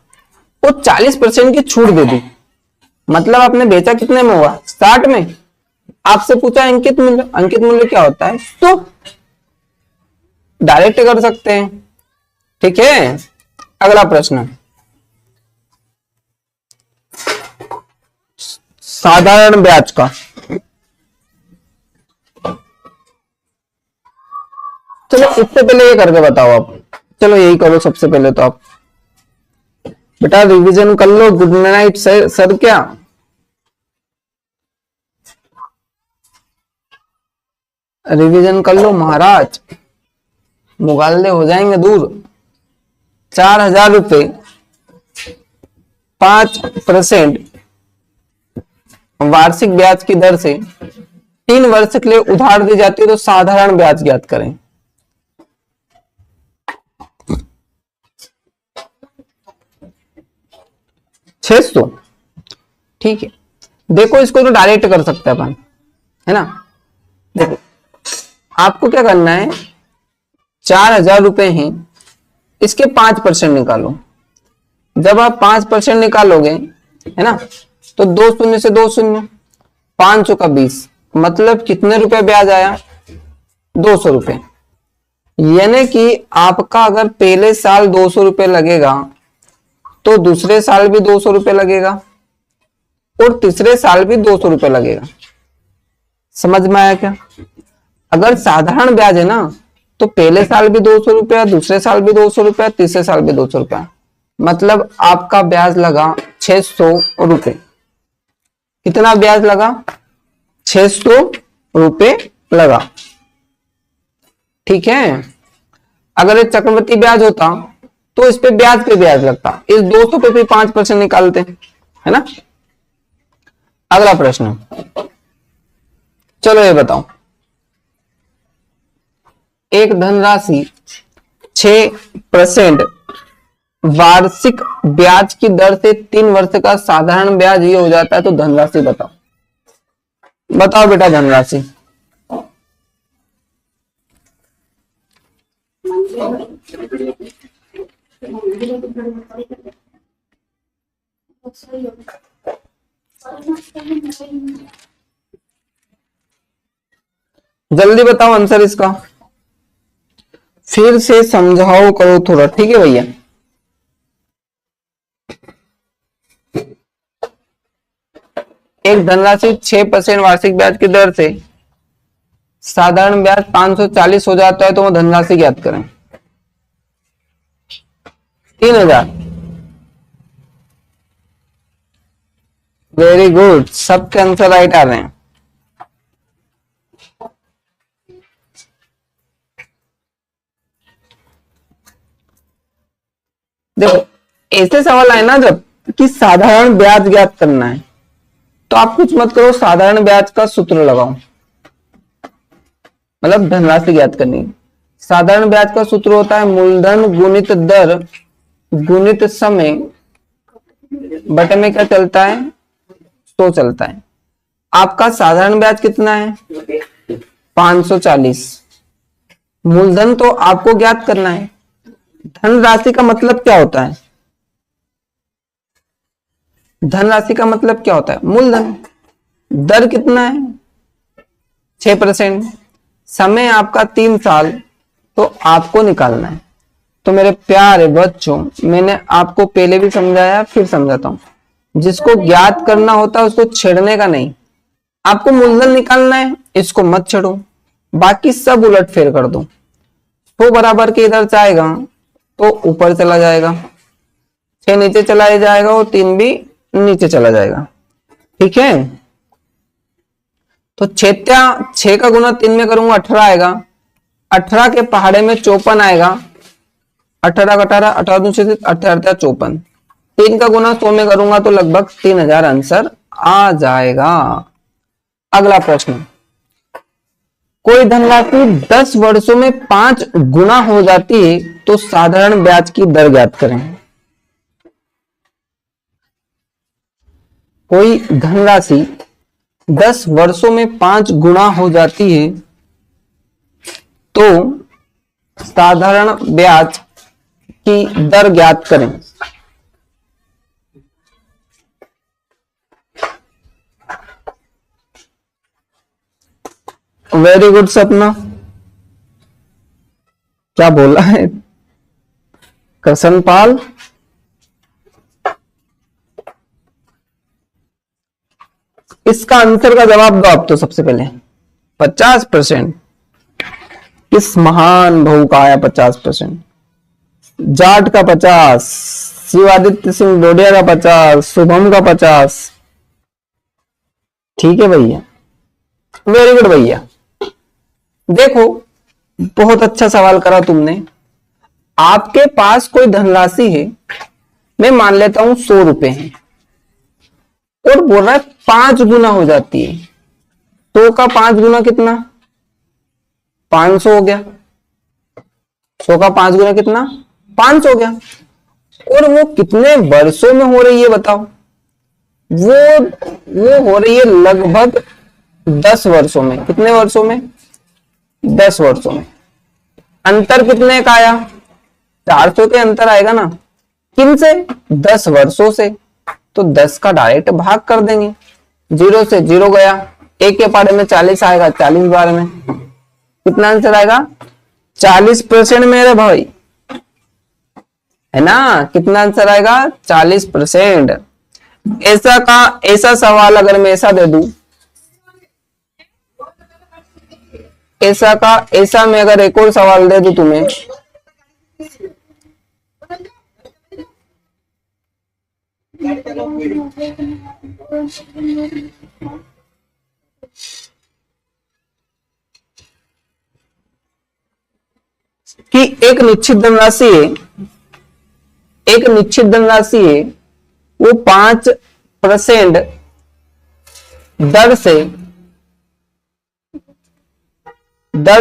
वो 40% की छूट दे दी। मतलब आपने बेचा कितने में हुआ? 60 में। आपसे पूछा अंकित मूल्य। अंकित मूल्य क्या होता है? तो डायरेक्ट कर सकते हैं। ठीक है, अगला प्रश्न। साधारण ब्याज का। चलो इससे पहले ये करके बताओ आप। चलो यही करो सबसे पहले तो आप बेटा रिवीजन कर लो। गुड नाइट सर क्या रिवीजन कर लो महाराज, मुगालदे हो जाएंगे दूर। 4,000 रुपये 5% वार्षिक ब्याज की दर से 3 वर्ष के लिए उधार दी जाती है तो साधारण ब्याज ज्ञात करें। $600। ठीक है, देखो इसको तो डायरेक्ट कर सकते हैं अपन, है ना। देखो आपको क्या करना है, 4,000 रुपए हैं, इसके 5% निकालो। जब आप 5% निकालोगे, है ना, तो 2 शून्य से 2 शून्य, 500 का 20, मतलब कितने रुपए ब्याज आया, 200 रुपए। यानी कि आपका अगर पहले साल 200 रुपए लगेगा तो दूसरे साल भी 200 रुपए लगेगा और तीसरे साल भी 200 रुपए लगेगा। समझ में आया क्या। अगर साधारण ब्याज है ना तो पहले साल भी 200 रुपया, दूसरे साल भी 200 रुपया, तीसरे साल भी 200 रुपया, मतलब आपका ब्याज लगा 600 रुपए। कितना ब्याज लगा, 600 रुपए लगा। ठीक है, अगर ये चक्रवृद्धि ब्याज होता तो इस पे ब्याज लगता, इस 200 पे भी 5% निकालते, है ना। अगला प्रश्न, चलो ये बताओ, एक धनराशि 6% वार्षिक ब्याज की दर से 3 वर्ष का साधारण ब्याज ये हो जाता है तो धनराशि बताओ। बताओ बेटा धनराशि। जल्दी बताओ आंसर इसका, फिर से समझाओ करो थोड़ा, ठीक है भैया। एक धनराशि 6% वार्षिक ब्याज की दर से साधारण ब्याज 540 हो जाता है तो वो धनराशि ज्ञात करें। 3,000। वेरी गुड, सबके आंसर राइट आ रहे हैं। देखो ऐसे सवाल आए ना जब कि साधारण ब्याज ज्ञात करना है तो आप कुछ मत करो, साधारण ब्याज का सूत्र लगाओ, मतलब धनराशि ज्ञात करनी। साधारण ब्याज का सूत्र होता है मूलधन गुणित दर गुणित समय बटे में क्या चलता है, 100 चलता है। आपका साधारण ब्याज कितना है, 540। मूलधन तो आपको ज्ञात करना है। धनराशि का मतलब क्या होता है, धनराशि का मतलब क्या होता है, मूलधन। दर कितना है, 6%। समय आपका 3 साल, तो आपको निकालना है। तो मेरे प्यारे बच्चों, मैंने आपको पहले भी समझाया फिर समझाता हूं, जिसको ज्ञात करना होता है उसको छेड़ने का नहीं। आपको मूलधन निकालना है, इसको मत छेड़ो, बाकी सब उलट फेर कर दो। तो बराबर के इधर जाएगा तो ऊपर चला जाएगा, 6 नीचे चला जाएगा और 3 भी नीचे चला जाएगा। ठीक है, तो 6 का गुना 3 में करूंगा 18 आएगा, 18 के पहाड़े में 54 आएगा, 18 का 18, 18 दूसरे से 18 54। 3 का गुना 100 में करूंगा तो लगभग 3,000 आंसर आ जाएगा। अगला प्रश्न, कोई धनराशि 10 वर्षों में 5 गुना हो जाती है तो साधारण ब्याज की दर ज्ञात करें। कोई धनराशि 10 वर्षों में 5 गुना हो जाती है तो साधारण ब्याज की दर ज्ञात करें। वेरी गुड सपना, क्या बोला है करसनपाल। इसका आंसर का जवाब दो आप तो सबसे पहले। 50%? किस महान बहु का आया 50%? जाट का 50, शिवादित्य सिंह डोडिया का 50, शुभम का 50। ठीक है भैया, वेरी गुड भैया। देखो बहुत अच्छा सवाल करा तुमने। आपके पास कोई धनराशि है, मैं मान लेता हूं 100 रुपए है, और बोल रहा है 5 गुना हो जाती है। 100 का 5 गुना कितना? 500 हो गया। 100 का 5 गुना कितना? 500 हो गया। और वो कितने वर्षों में हो रही है बताओ? वो हो रही है लगभग 10 वर्षों में। कितने वर्षों में? 10 वर्षों में। अंतर कितने का आया? 400 के अंतर आएगा ना। किन से? 10 वर्षों से। तो 10 का डायरेक्ट भाग कर देंगे। 0 से 0 गया, एक के पारे में 40 आएगा, 40 बार में कितना आंसर आएगा? 40% मेरे भाई, है ना? कितना आंसर आएगा? 40%। ऐसा सवाल अगर मैं ऐसा दे दूं, ऐसा मैं अगर एक और सवाल दे दूं तुम्हें, कि एक निश्चित धनराशि है, एक निश्चित धनराशि है, वो 5% दर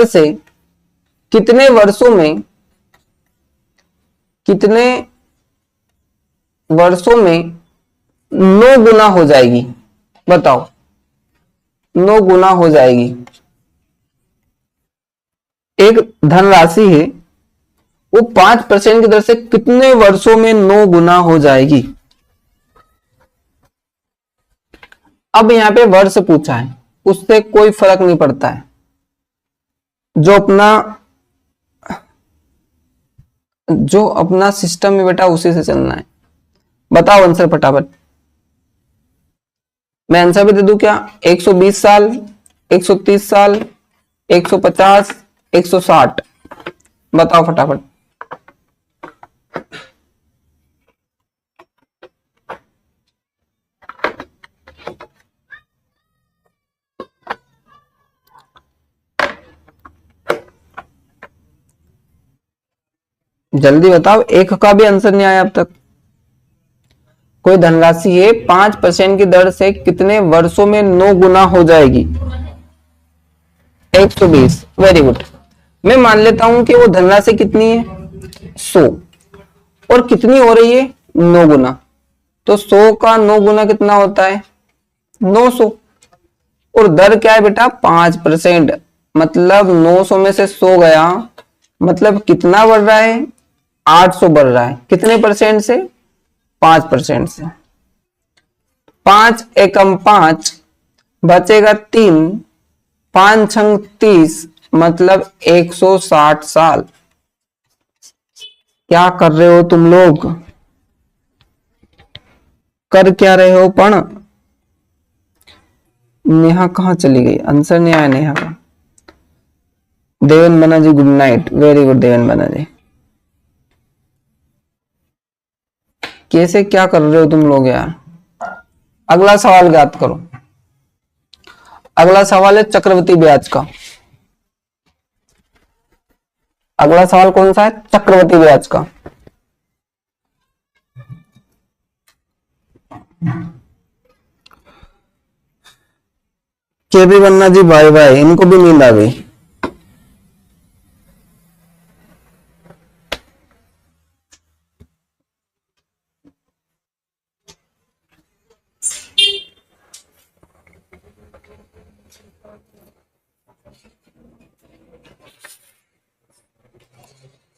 से कितने वर्षों में, कितने वर्षों में 9 गुना हो जाएगी? बताओ, 9 गुना हो जाएगी। एक धनराशि है, वो 5% की दर से कितने वर्षों में 9 गुना हो जाएगी? अब यहां पे वर्ष पूछा है, उससे कोई फर्क नहीं पड़ता है। जो अपना सिस्टम में बेटा उसी से चलना है। बताओ आंसर फटाफट। मैं आंसर भी दे दूं क्या? 120 साल, 130 साल, 150, 160। बताओ फटाफट। जल्दी बताओ, एक का भी आंसर नहीं आया अब तक। कोई धनराशि है, 5% की दर से कितने वर्षों में 9 गुना हो जाएगी? 120। Very good. मैं मान लेता हूं कि वो धनराशि कितनी है? 100। और कितनी हो रही है? 9 गुना। तो 100 का 9 गुना कितना होता है? 900। और दर क्या है बेटा? 5%। मतलब 900 में से 100 गया, मतलब कितना बढ़ रहा है? 800 बढ़ रहा है। कितने परसेंट से? 5% से। 5 एकम 5, बचेगा 3, 5 छंग 30, मतलब 160 साल। क्या कर रहे हो तुम लोग? कर क्या रहे हो? पण नेहा कहां चली गई? आंसर नहीं आया नेहा का। देवन बना जी गुड नाइट। वेरी गुड देवन बना जी। कैसे क्या कर रहे हो तुम लोग यार? अगला सवाल ज्ञात करो। अगला सवाल है चक्रवृद्धि ब्याज का। अगला सवाल कौन सा है? चक्रवृद्धि ब्याज का। के भी बन्ना जी बाय बाय, इनको भी नींद आ गई।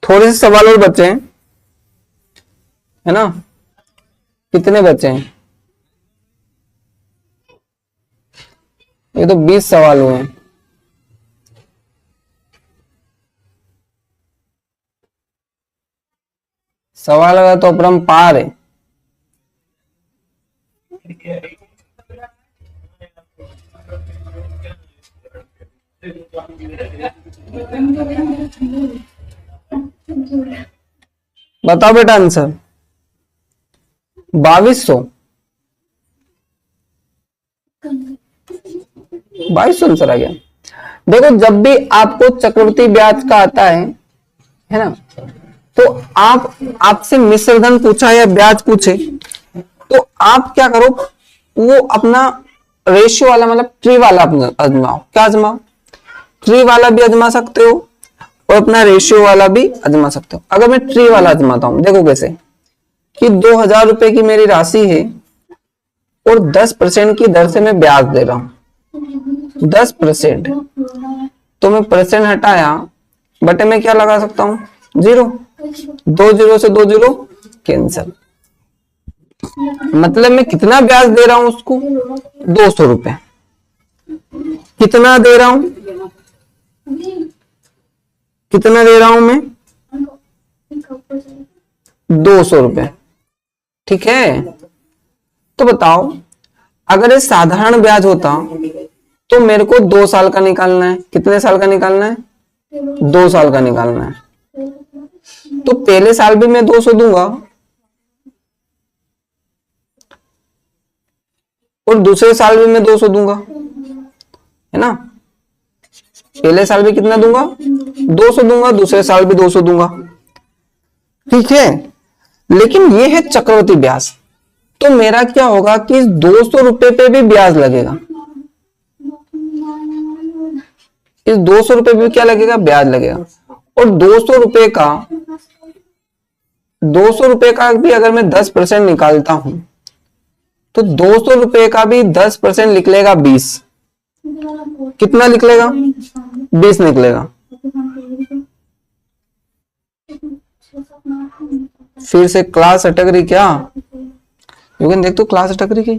थोड़े से सवाल और बचे हैं, है ना? कितने बचे हैं? ये तो 20 सवाल हुए हैं। सवाल अगर तो अपरम पार है। बताओ बेटा आंसर। 2200। 2200 आंसर आ गया। देखो जब भी आपको चक्रवृद्धि ब्याज का आता है ना, तो आपसे मिश्र धन पूछा या ब्याज पूछे तो आप क्या करो, वो अपना रेशियो वाला मतलब ट्री वाला आजमाओ। क्या आजमाओ? ट्री वाला भी आजमा सकते हो और अपना रेशियो वाला भी आजमा सकते हो। अगर मैं ट्री वाला आजमाता हूं, देखो कैसे कि 2000 रुपए की मेरी राशि है और 10% की दर से मैं ब्याज दे रहा हूं। 10%, तो मैं परसेंट हटाया, बटे में क्या लगा सकता हूं? 0। 2 जीरो से 2 जीरो कैंसिल। मतलब मैं कितना ब्याज दे रहा हूं उसको? 200 रुपए। कितना दे रहा हूं? कितना दे रहा हूं मैं? 200 रुपए। ठीक है, तो बताओ अगर ये साधारण ब्याज होता तो मेरे को 2 साल का निकालना है। कितने साल का निकालना है? 2 साल का निकालना है। तो पहले साल भी मैं 200 दूंगा और दूसरे साल भी मैं 200 दूंगा, है ना। पहले साल भी कितना दूंगा? 200 दूंगा, दूसरे साल भी 200 दूंगा। ठीक है, लेकिन ये है चक्रवृद्धि ब्याज। तो मेरा क्या होगा कि 200 रुपए पे भी ब्याज लगेगा। इस 200 रुपए पे क्या लगेगा? ब्याज लगेगा। और 200 रुपए का 200 रुपए का भी अगर मैं 10% निकालता हूं तो 200 रुपए का भी 10% निकलेगा 20। कितना निकलेगा? 20 निकलेगा। फिर से क्लास अटक रही क्या? युगन देख तो क्लास अटक रही क्या?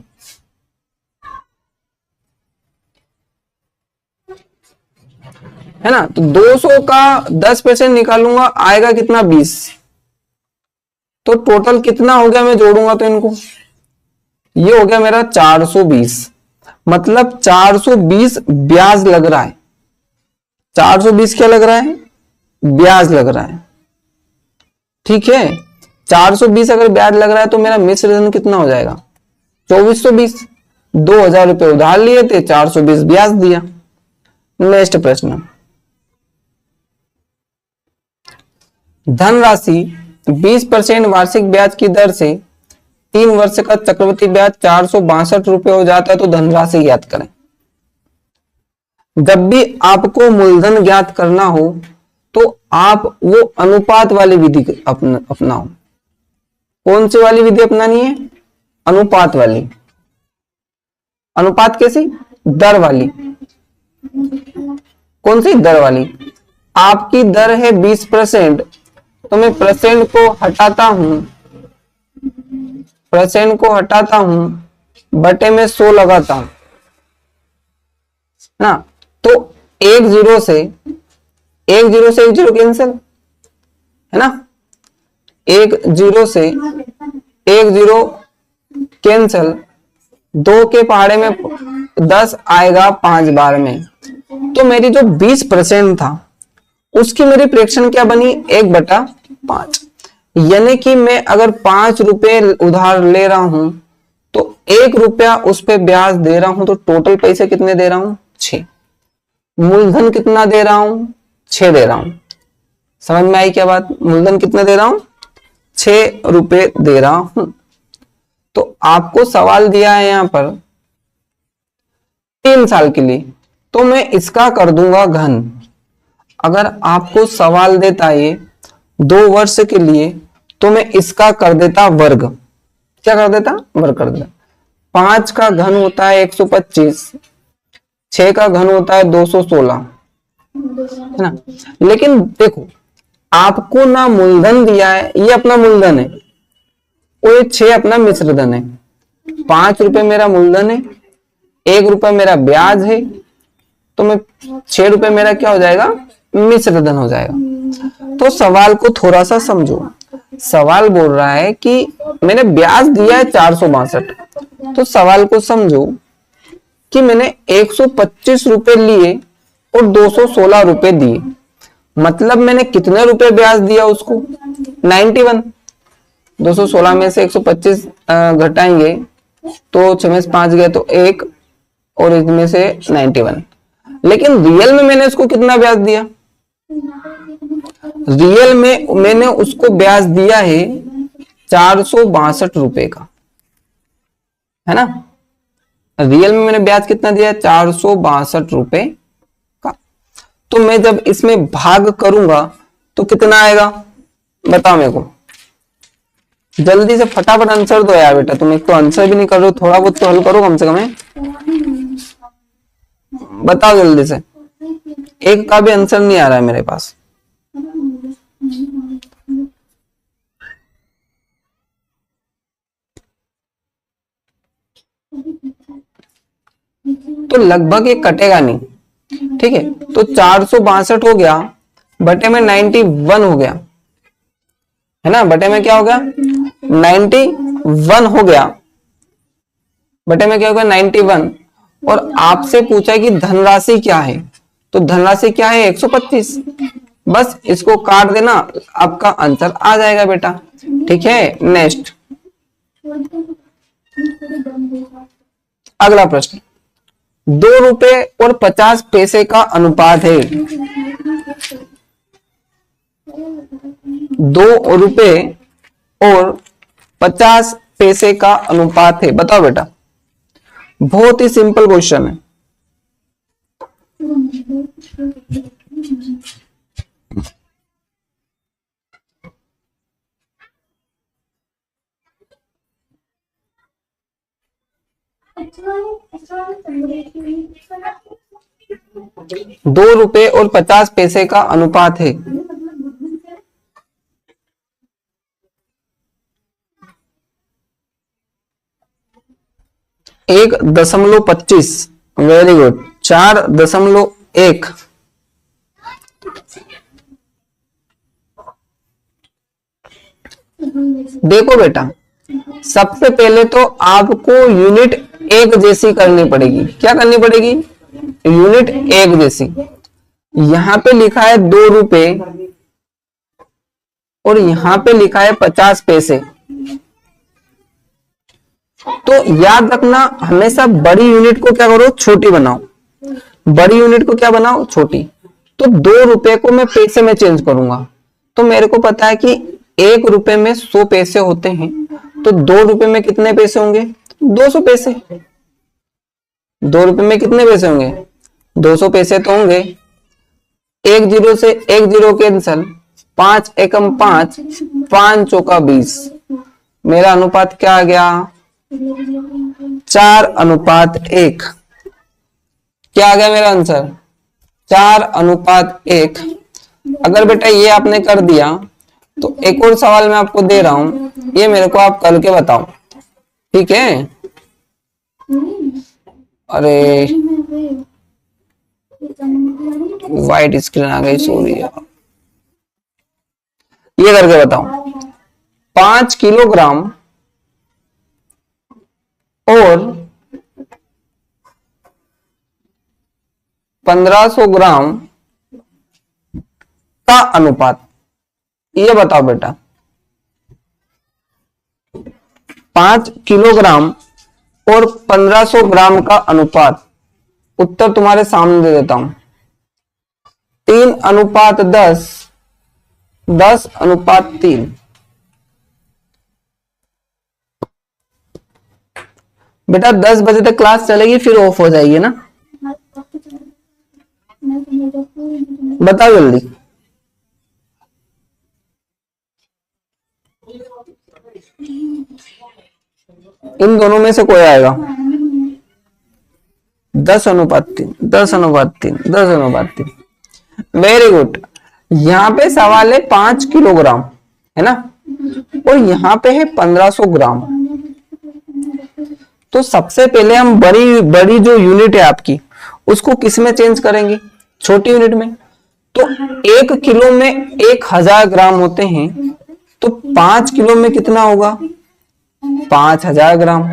है ना। तो 200 का 10% निकालूंगा, आएगा कितना? 20। तो टोटल कितना हो गया? मैं जोड़ूंगा तो इनको, ये हो गया मेरा 420। मतलब 420 ब्याज लग रहा है। 420 क्या लग रहा है? ब्याज लग रहा है। ठीक है, 420 अगर ब्याज लग रहा है तो मेरा मिश्र धन कितना हो जाएगा? 2420। 2000 रुपए उधार लिए थे, 420 ब्याज दिया। नेक्स्ट प्रश्न, धनराशि 20% वार्षिक ब्याज की दर से 3 वर्ष का चक्रवृद्धि ब्याज 462 रुपए हो जाता है, तो धनराशि ज्ञात करें। जब भी आपको मूलधन ज्ञात करना हो तो आप वो अनुपात वाली विधि अपनाओ। कौन सी वाली विधि अपनानी है? अनुपात वाली। अनुपात कैसी? दर वाली। कौन सी? दर वाली। आपकी दर है 20%, तो मैं परसेंट को हटाता हूं, बटे में 100 लगाता हूं ना। तो 1 जीरो से 1 जीरो कैंसिल, है ना। 1 जीरो से 1 जीरो कैंसिल। 2 के पहाड़े में 10 आएगा 5 बार में। तो मेरी जो 20% था उसकी मेरी फ्रैक्शन क्या बनी? 1/5। यानी कि मैं अगर 5 रुपए उधार ले रहा हूं तो 1 रुपया उस पे ब्याज दे रहा हूं, तो टोटल पैसे कितने दे रहा हूं? 6। मूलधन कितना दे रहा हूं? 6 दे रहा हूं। समझ में आई क्या बात? मूलधन कितना दे रहा हूं? 6 रुपए दे रहा हूं। तो आपको सवाल दिया है यहां पर 3 साल के लिए, तो मैं इसका कर दूंगा घन। अगर आपको सवाल देता है 2 वर्ष के लिए, तो मैं इसका कर देता वर्ग। क्या कर देता? वर्ग कर देता। 5 का घन होता है 125, 6 का घन होता है 216, है ना। लेकिन देखो आपको ना मूलधन दिया है, ये अपना मूलधन है और ये 6 अपना मिश्र धन है। 5 रुपए मेरा मूलधन है, 1 रुपए मेरा ब्याज है, तो मैं 6 रुपए मेरा क्या हो जाएगा? मिश्र धन हो जाएगा। तो सवाल को थोड़ा सा समझो। सवाल बोल रहा है कि मैंने ब्याज दिया है 462, तो सवाल को समझो कि मैंने 125 रुपए लिए और 216 रुपए दिए। मतलब मैंने कितने रुपए ब्याज दिया उसको? 91। 216 में से 125 घटाएंगे तो 6 में से 5 गए तो 1 और इसमें से 91। लेकिन रियल में मैंने उसको कितना ब्याज दिया? रियल में मैंने उसको ब्याज दिया है 462 रुपए का, है ना। रियल में मैंने ब्याज कितना दिया? 462 रुपए का। तो मैं जब इसमें भाग करूंगा तो कितना आएगा बताओ मेरे को। जल्दी से फटाफट आंसर दो यार बेटा, तुम एक तो आंसर भी नहीं कर रहे हो, थोड़ा बहुत तो हल करो कम से कम। बताओ जल्दी से, एक का भी आंसर नहीं आ रहा है मेरे पास। तो लगभग ये कटेगा नहीं, ठीक है। तो 462 हो गया बटे में 91 हो गया, है ना। बटे में क्या हो गया? 91 हो गया, बटे में क्या हो गया? 91। और आपसे पूछा कि धनराशि क्या है, तो धनराशि क्या है? 125। बस इसको काट देना, आपका आंसर आ जाएगा बेटा, ठीक है। नेक्स्ट अगला प्रश्न, 2 रुपए और 50 पैसे का अनुपात है। 2 रुपए और 50 पैसे का अनुपात है, बताओ बेटा। बहुत ही सिंपल क्वेश्चन है। ₹2 और 50 पैसे का अनुपात है। एक 1.25, वेरी गुड। 4.1, देखो बेटा सबसे पहले तो आपको यूनिट एक जैसी करनी पड़ेगी। क्या करनी पड़ेगी? यूनिट एक जैसी। यहां पे लिखा है 2 रुपए और यहां पे लिखा है 50 पैसे। तो याद रखना हमेशा बड़ी यूनिट को क्या करो? छोटी बनाओ। बड़ी यूनिट को क्या बनाओ? छोटी। तो 2 रुपए को मैं पैसे में चेंज करूंगा, तो मेरे को पता है कि 1 रुपए में 100 पैसे होते हैं, तो 2 रुपए में कितने पैसे होंगे? 200 पैसे। 2 रुपए में कितने पैसे होंगे? 200 पैसे तो होंगे। 1 जीरो से 1 जीरो कैंसल, 5 एकम 5, 5 चौका 20। मेरा अनुपात क्या आ गया? 4:1। क्या आ गया मेरा आंसर? 4:1। अगर बेटा ये आपने कर दिया तो एक और सवाल मैं आपको दे रहा हूं, ये मेरे को आप करके बताओ, ठीक है। अरे वाइट स्क्रीन आ गई, सॉरी यार। ये करके बताओ, 5 किलोग्राम और 1500 ग्राम का अनुपात, ये बताओ बेटा। 5 किलोग्राम और 1500 ग्राम का अनुपात, उत्तर तुम्हारे सामने दे देता हूं। 3:10, 10:3। बेटा 10 बजे तक क्लास चलेगी, फिर ऑफ हो जाएगी ना। बताओ जल्दी। इन दोनों में से कोई आएगा? 10:3, 10:3, 10:3। Very good. यहां पे सवाल है 5 किलोग्राम, है ना, और यहां पे है 1500 ग्राम। तो सबसे पहले हम बड़ी बड़ी जो यूनिट है आपकी, उसको किस में चेंज करेंगे? छोटी यूनिट में। तो 1 किलो में 1000 ग्राम होते हैं, तो 5 किलो में कितना होगा? 5000 ग्राम।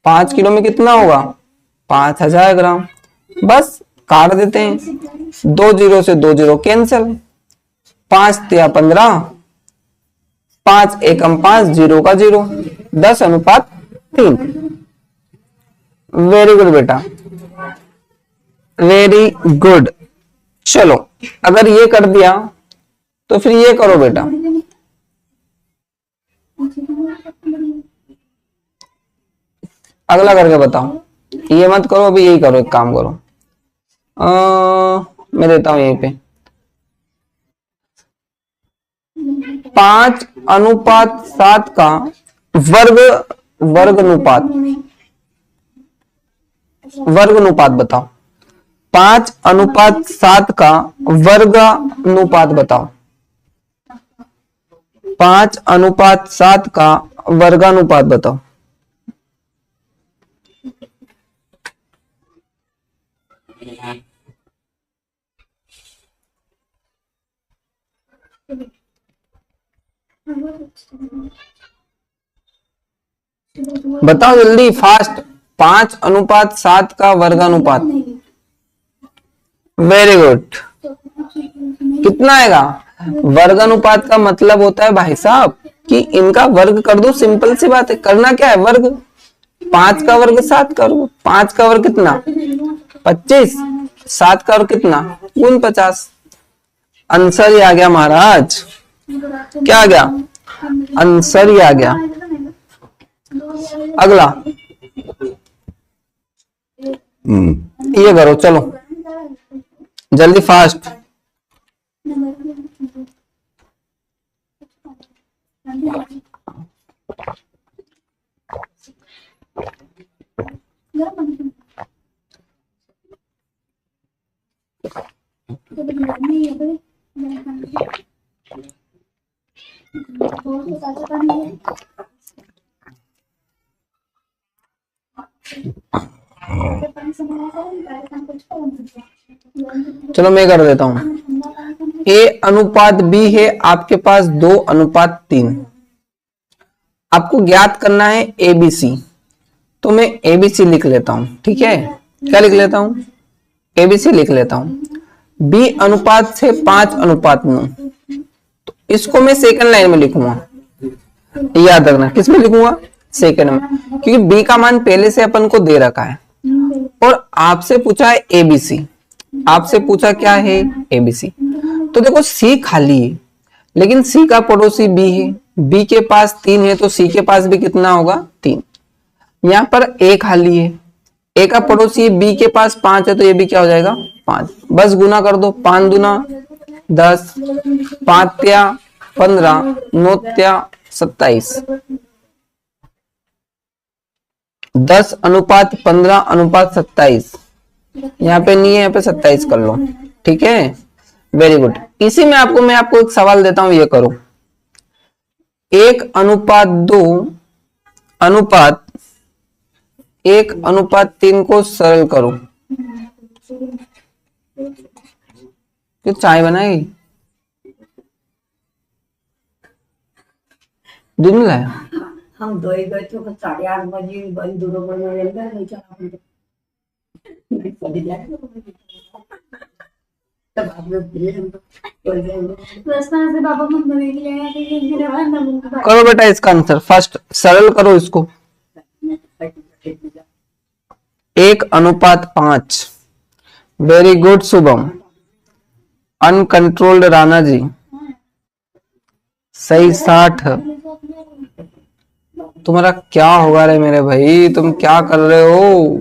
5 किलो में कितना होगा? 5000 ग्राम। बस काट देते हैं, 2 जीरो से 2 जीरो कैंसिल, 5 तिया 15, 5 एकम 5, 0 का 0, 10:3। वेरी गुड बेटा, वेरी गुड। चलो अगर ये कर दिया तो फिर ये करो बेटा, अगला करके बताओ। ये मत करो अभी, यही करो, एक काम करो, मैं देता हूं यहीं पे 5:7 का वर्ग अनुपात बताओ। 5:7 का वर्गानुपात बताओ। 5:7 का वर्गानुपात बताओ। बताओ जल्दी, फास्ट। 5:7 का वर्गानुपात। Very good. कितना आएगा? वर्गानुपात का मतलब होता है भाई साहब कि इनका वर्ग कर दो, सिंपल सी बात है। करना क्या है? वर्ग। 5 का वर्ग 7 करो। 5 का वर्ग कितना? 25। 7 का वर्ग कितना? 49। आंसर ही आ गया महाराज। क्या आ गया? आंसर ही आ गया। अगला ये करो, चलो जल्दी फास्ट। चलो मैं कर देता हूं। A:B है आपके पास 2:3। आपको ज्ञात करना है ABC। तो मैं ABC लिख लेता हूं, ठीक है? क्या लिख लेता हूं? ABC लिख लेता हूं। B अनुपात से 5:9। तो इसको मैं सेकंड लाइन में लिखूंगा, याद रखना। किस में लिखूंगा? सेकंड में, क्योंकि B का मान पहले से अपन को दे रखा है और आपसे पूछा है ABC। आपसे पूछा क्या है? ABC। तो देखो C खाली है, लेकिन C का पड़ोसी B है। B के पास 3 है तो C के पास भी कितना होगा? 3। यहाँ पर A खाली है, A का पड़ोसी B के पास 5 है तो ये भी क्या हो जाएगा? 5। बस गुना कर दो। 5 दूना 10, 5 तिया 15, 9 तिया 27। 10:15:27। यहाँ पे नहीं है, यहाँ पे 27 कर लो, ठीक है? Very good. इसी में मैं आपको एक सवाल देता हूं, ये करो। 1:2 अनुपात 1:3 को सरल करो। तो चाय बनाएगी? दूध नहीं लाया? हम दो ही गए थे, 8:30 बजे बंद दूर नहीं चला करो बेटा इसका आंसर। फर्स्ट सरल करो इसको। 1:5। Very good Shubham. Uncontrolled Rana ji, सही 60। तुम्हारा क्या होगा रे मेरे भाई? तुम क्या कर रहे हो?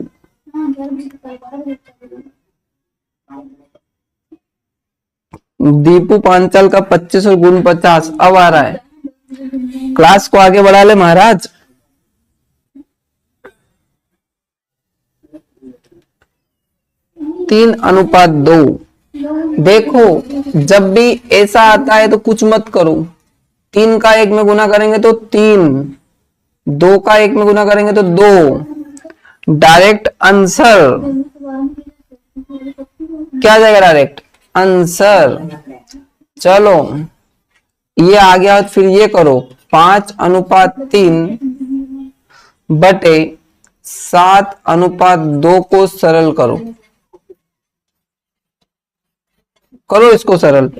दीपू पांचाल का 25 और गुण 50 अब आ रहा है। क्लास को आगे बढ़ा ले महाराज। तीन अनुपात 2। देखो जब भी ऐसा आता है तो कुछ मत करो। 3 का 1 में गुना करेंगे तो 3, 2 का 1 में गुना करेंगे तो 2। डायरेक्ट आंसर क्या आ जाएगा? Direct answer. चलो ये आ गया, फिर ये करो 5:3 बटे 7:2 को सरल करो। करो इसको सरल।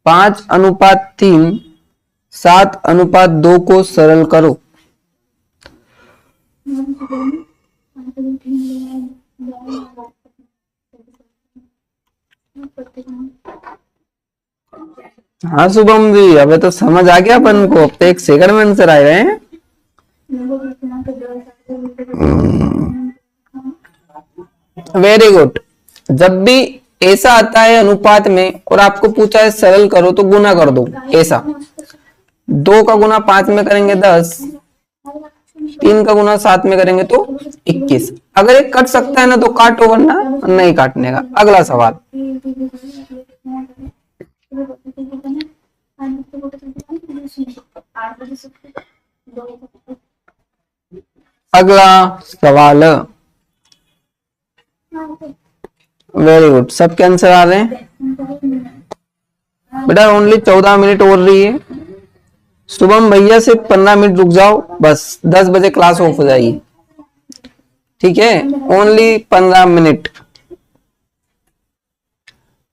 5:3, 7:2 को सरल करो। हाँ शुभम जी, अबे तो समझ आ गया अपन को, अब तो 1 सेकंड में आंसर आ रहे हैं। Very good. जब भी ऐसा आता है अनुपात में और आपको पूछा है सरल करो तो गुना कर दो। ऐसा 2 का गुना 5 में करेंगे 10, 3 का गुना 7 में करेंगे तो 21। अगर एक कट सकता है ना तो काटो, वरना नहीं काटने का। अगला सवाल, अगला सवाल। वेरी गुड, सबके आंसर आ रहे हैं बेटा। ओनली 14 मिनट और रही है। शुभम भैया से 15 मिनट रुक जाओ, बस 10 बजे क्लास ऑफ हो जाएगी। ठीक है, ओनली 15 मिनट।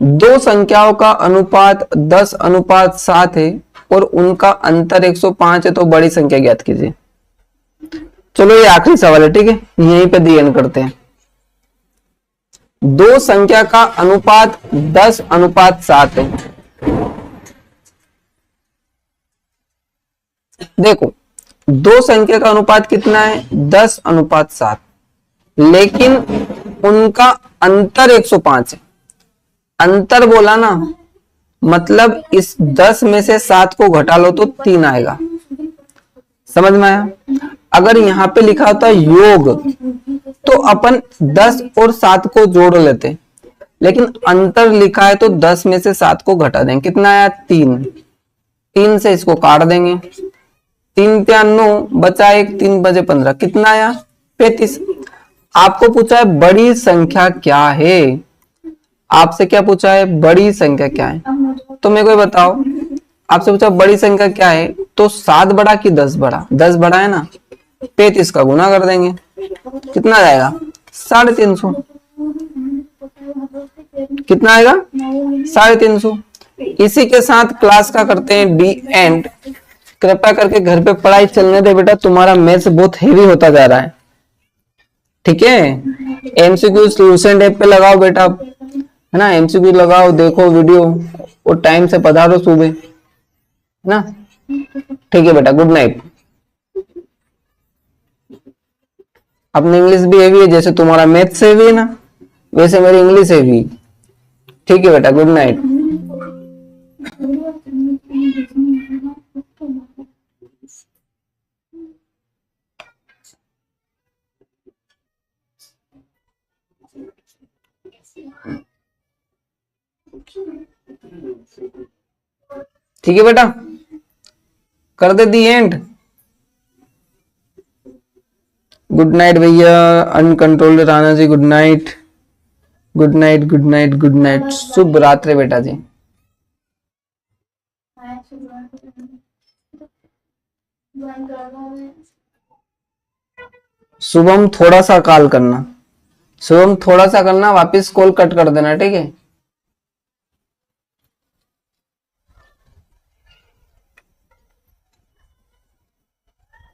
दो संख्याओं का अनुपात 10:7 है और उनका अंतर 105 है, तो बड़ी संख्या ज्ञात कीजिए। चलो ये आखिरी सवाल है, ठीक है, यहीं पे दी एंड करते हैं। दो संख्या का अनुपात 10:7 है। देखो, दो संख्या का अनुपात कितना है? 10:7, लेकिन उनका अंतर 105 है। अंतर बोला ना, मतलब इस 10 में से 7 को घटा लो तो 3 आएगा। समझ में आया? अगर यहां पे लिखा होता योग तो अपन 10 और 7 को जोड़ लेते, लेकिन अंतर लिखा है तो 10 में से 7 को घटा देंगे। कितना आया? 3। 3 से इसको काट देंगे, 3 × 9 बचा 1, 3 बजे 15, कितना आया? 35। आपको पूछा है बड़ी संख्या क्या है। आपसे क्या पूछा है? बड़ी संख्या क्या है। तो मेरे को बताओ, आपसे पूछा बड़ी संख्या क्या है, तो 7 बड़ा कि 10 बड़ा? 10 बड़ा है ना, 35 का गुना कर देंगे, कितना जाएगा? 350। कितना आएगा? 350। इसी के साथ क्लास का करते हैं डी एंड। कृपया करके घर पे पढ़ाई चलने दे बेटा, तुम्हारा मैथ्स बहुत हेवी होता जा रहा है। ठीक है, एमसीक्यू सॉल्यूशन ऐप पे लगाओ बेटा, है ना, एमसीक्यू लगाओ, देखो वीडियो और टाइम से पधारो सुबह, है ना। ठीक है बेटा, गुड नाइट। अपनी इंग्लिश भी हेवी है, जैसे तुम्हारा मैथ्स हेवी है ना, वैसे मेरी इंग्लिश हेवी। ठीक है बेटा, गुड नाइट। ठीक है बेटा, कर दे दी एंड। गुड नाइट भैया, uncontrolled Rana ji, good night, good night, good night, good night, शुभ रात्रि बेटा जी। शुभम थोड़ा सा कॉल करना, शुभम थोड़ा सा करना, वापस कॉल कट कर देना, ठीक है।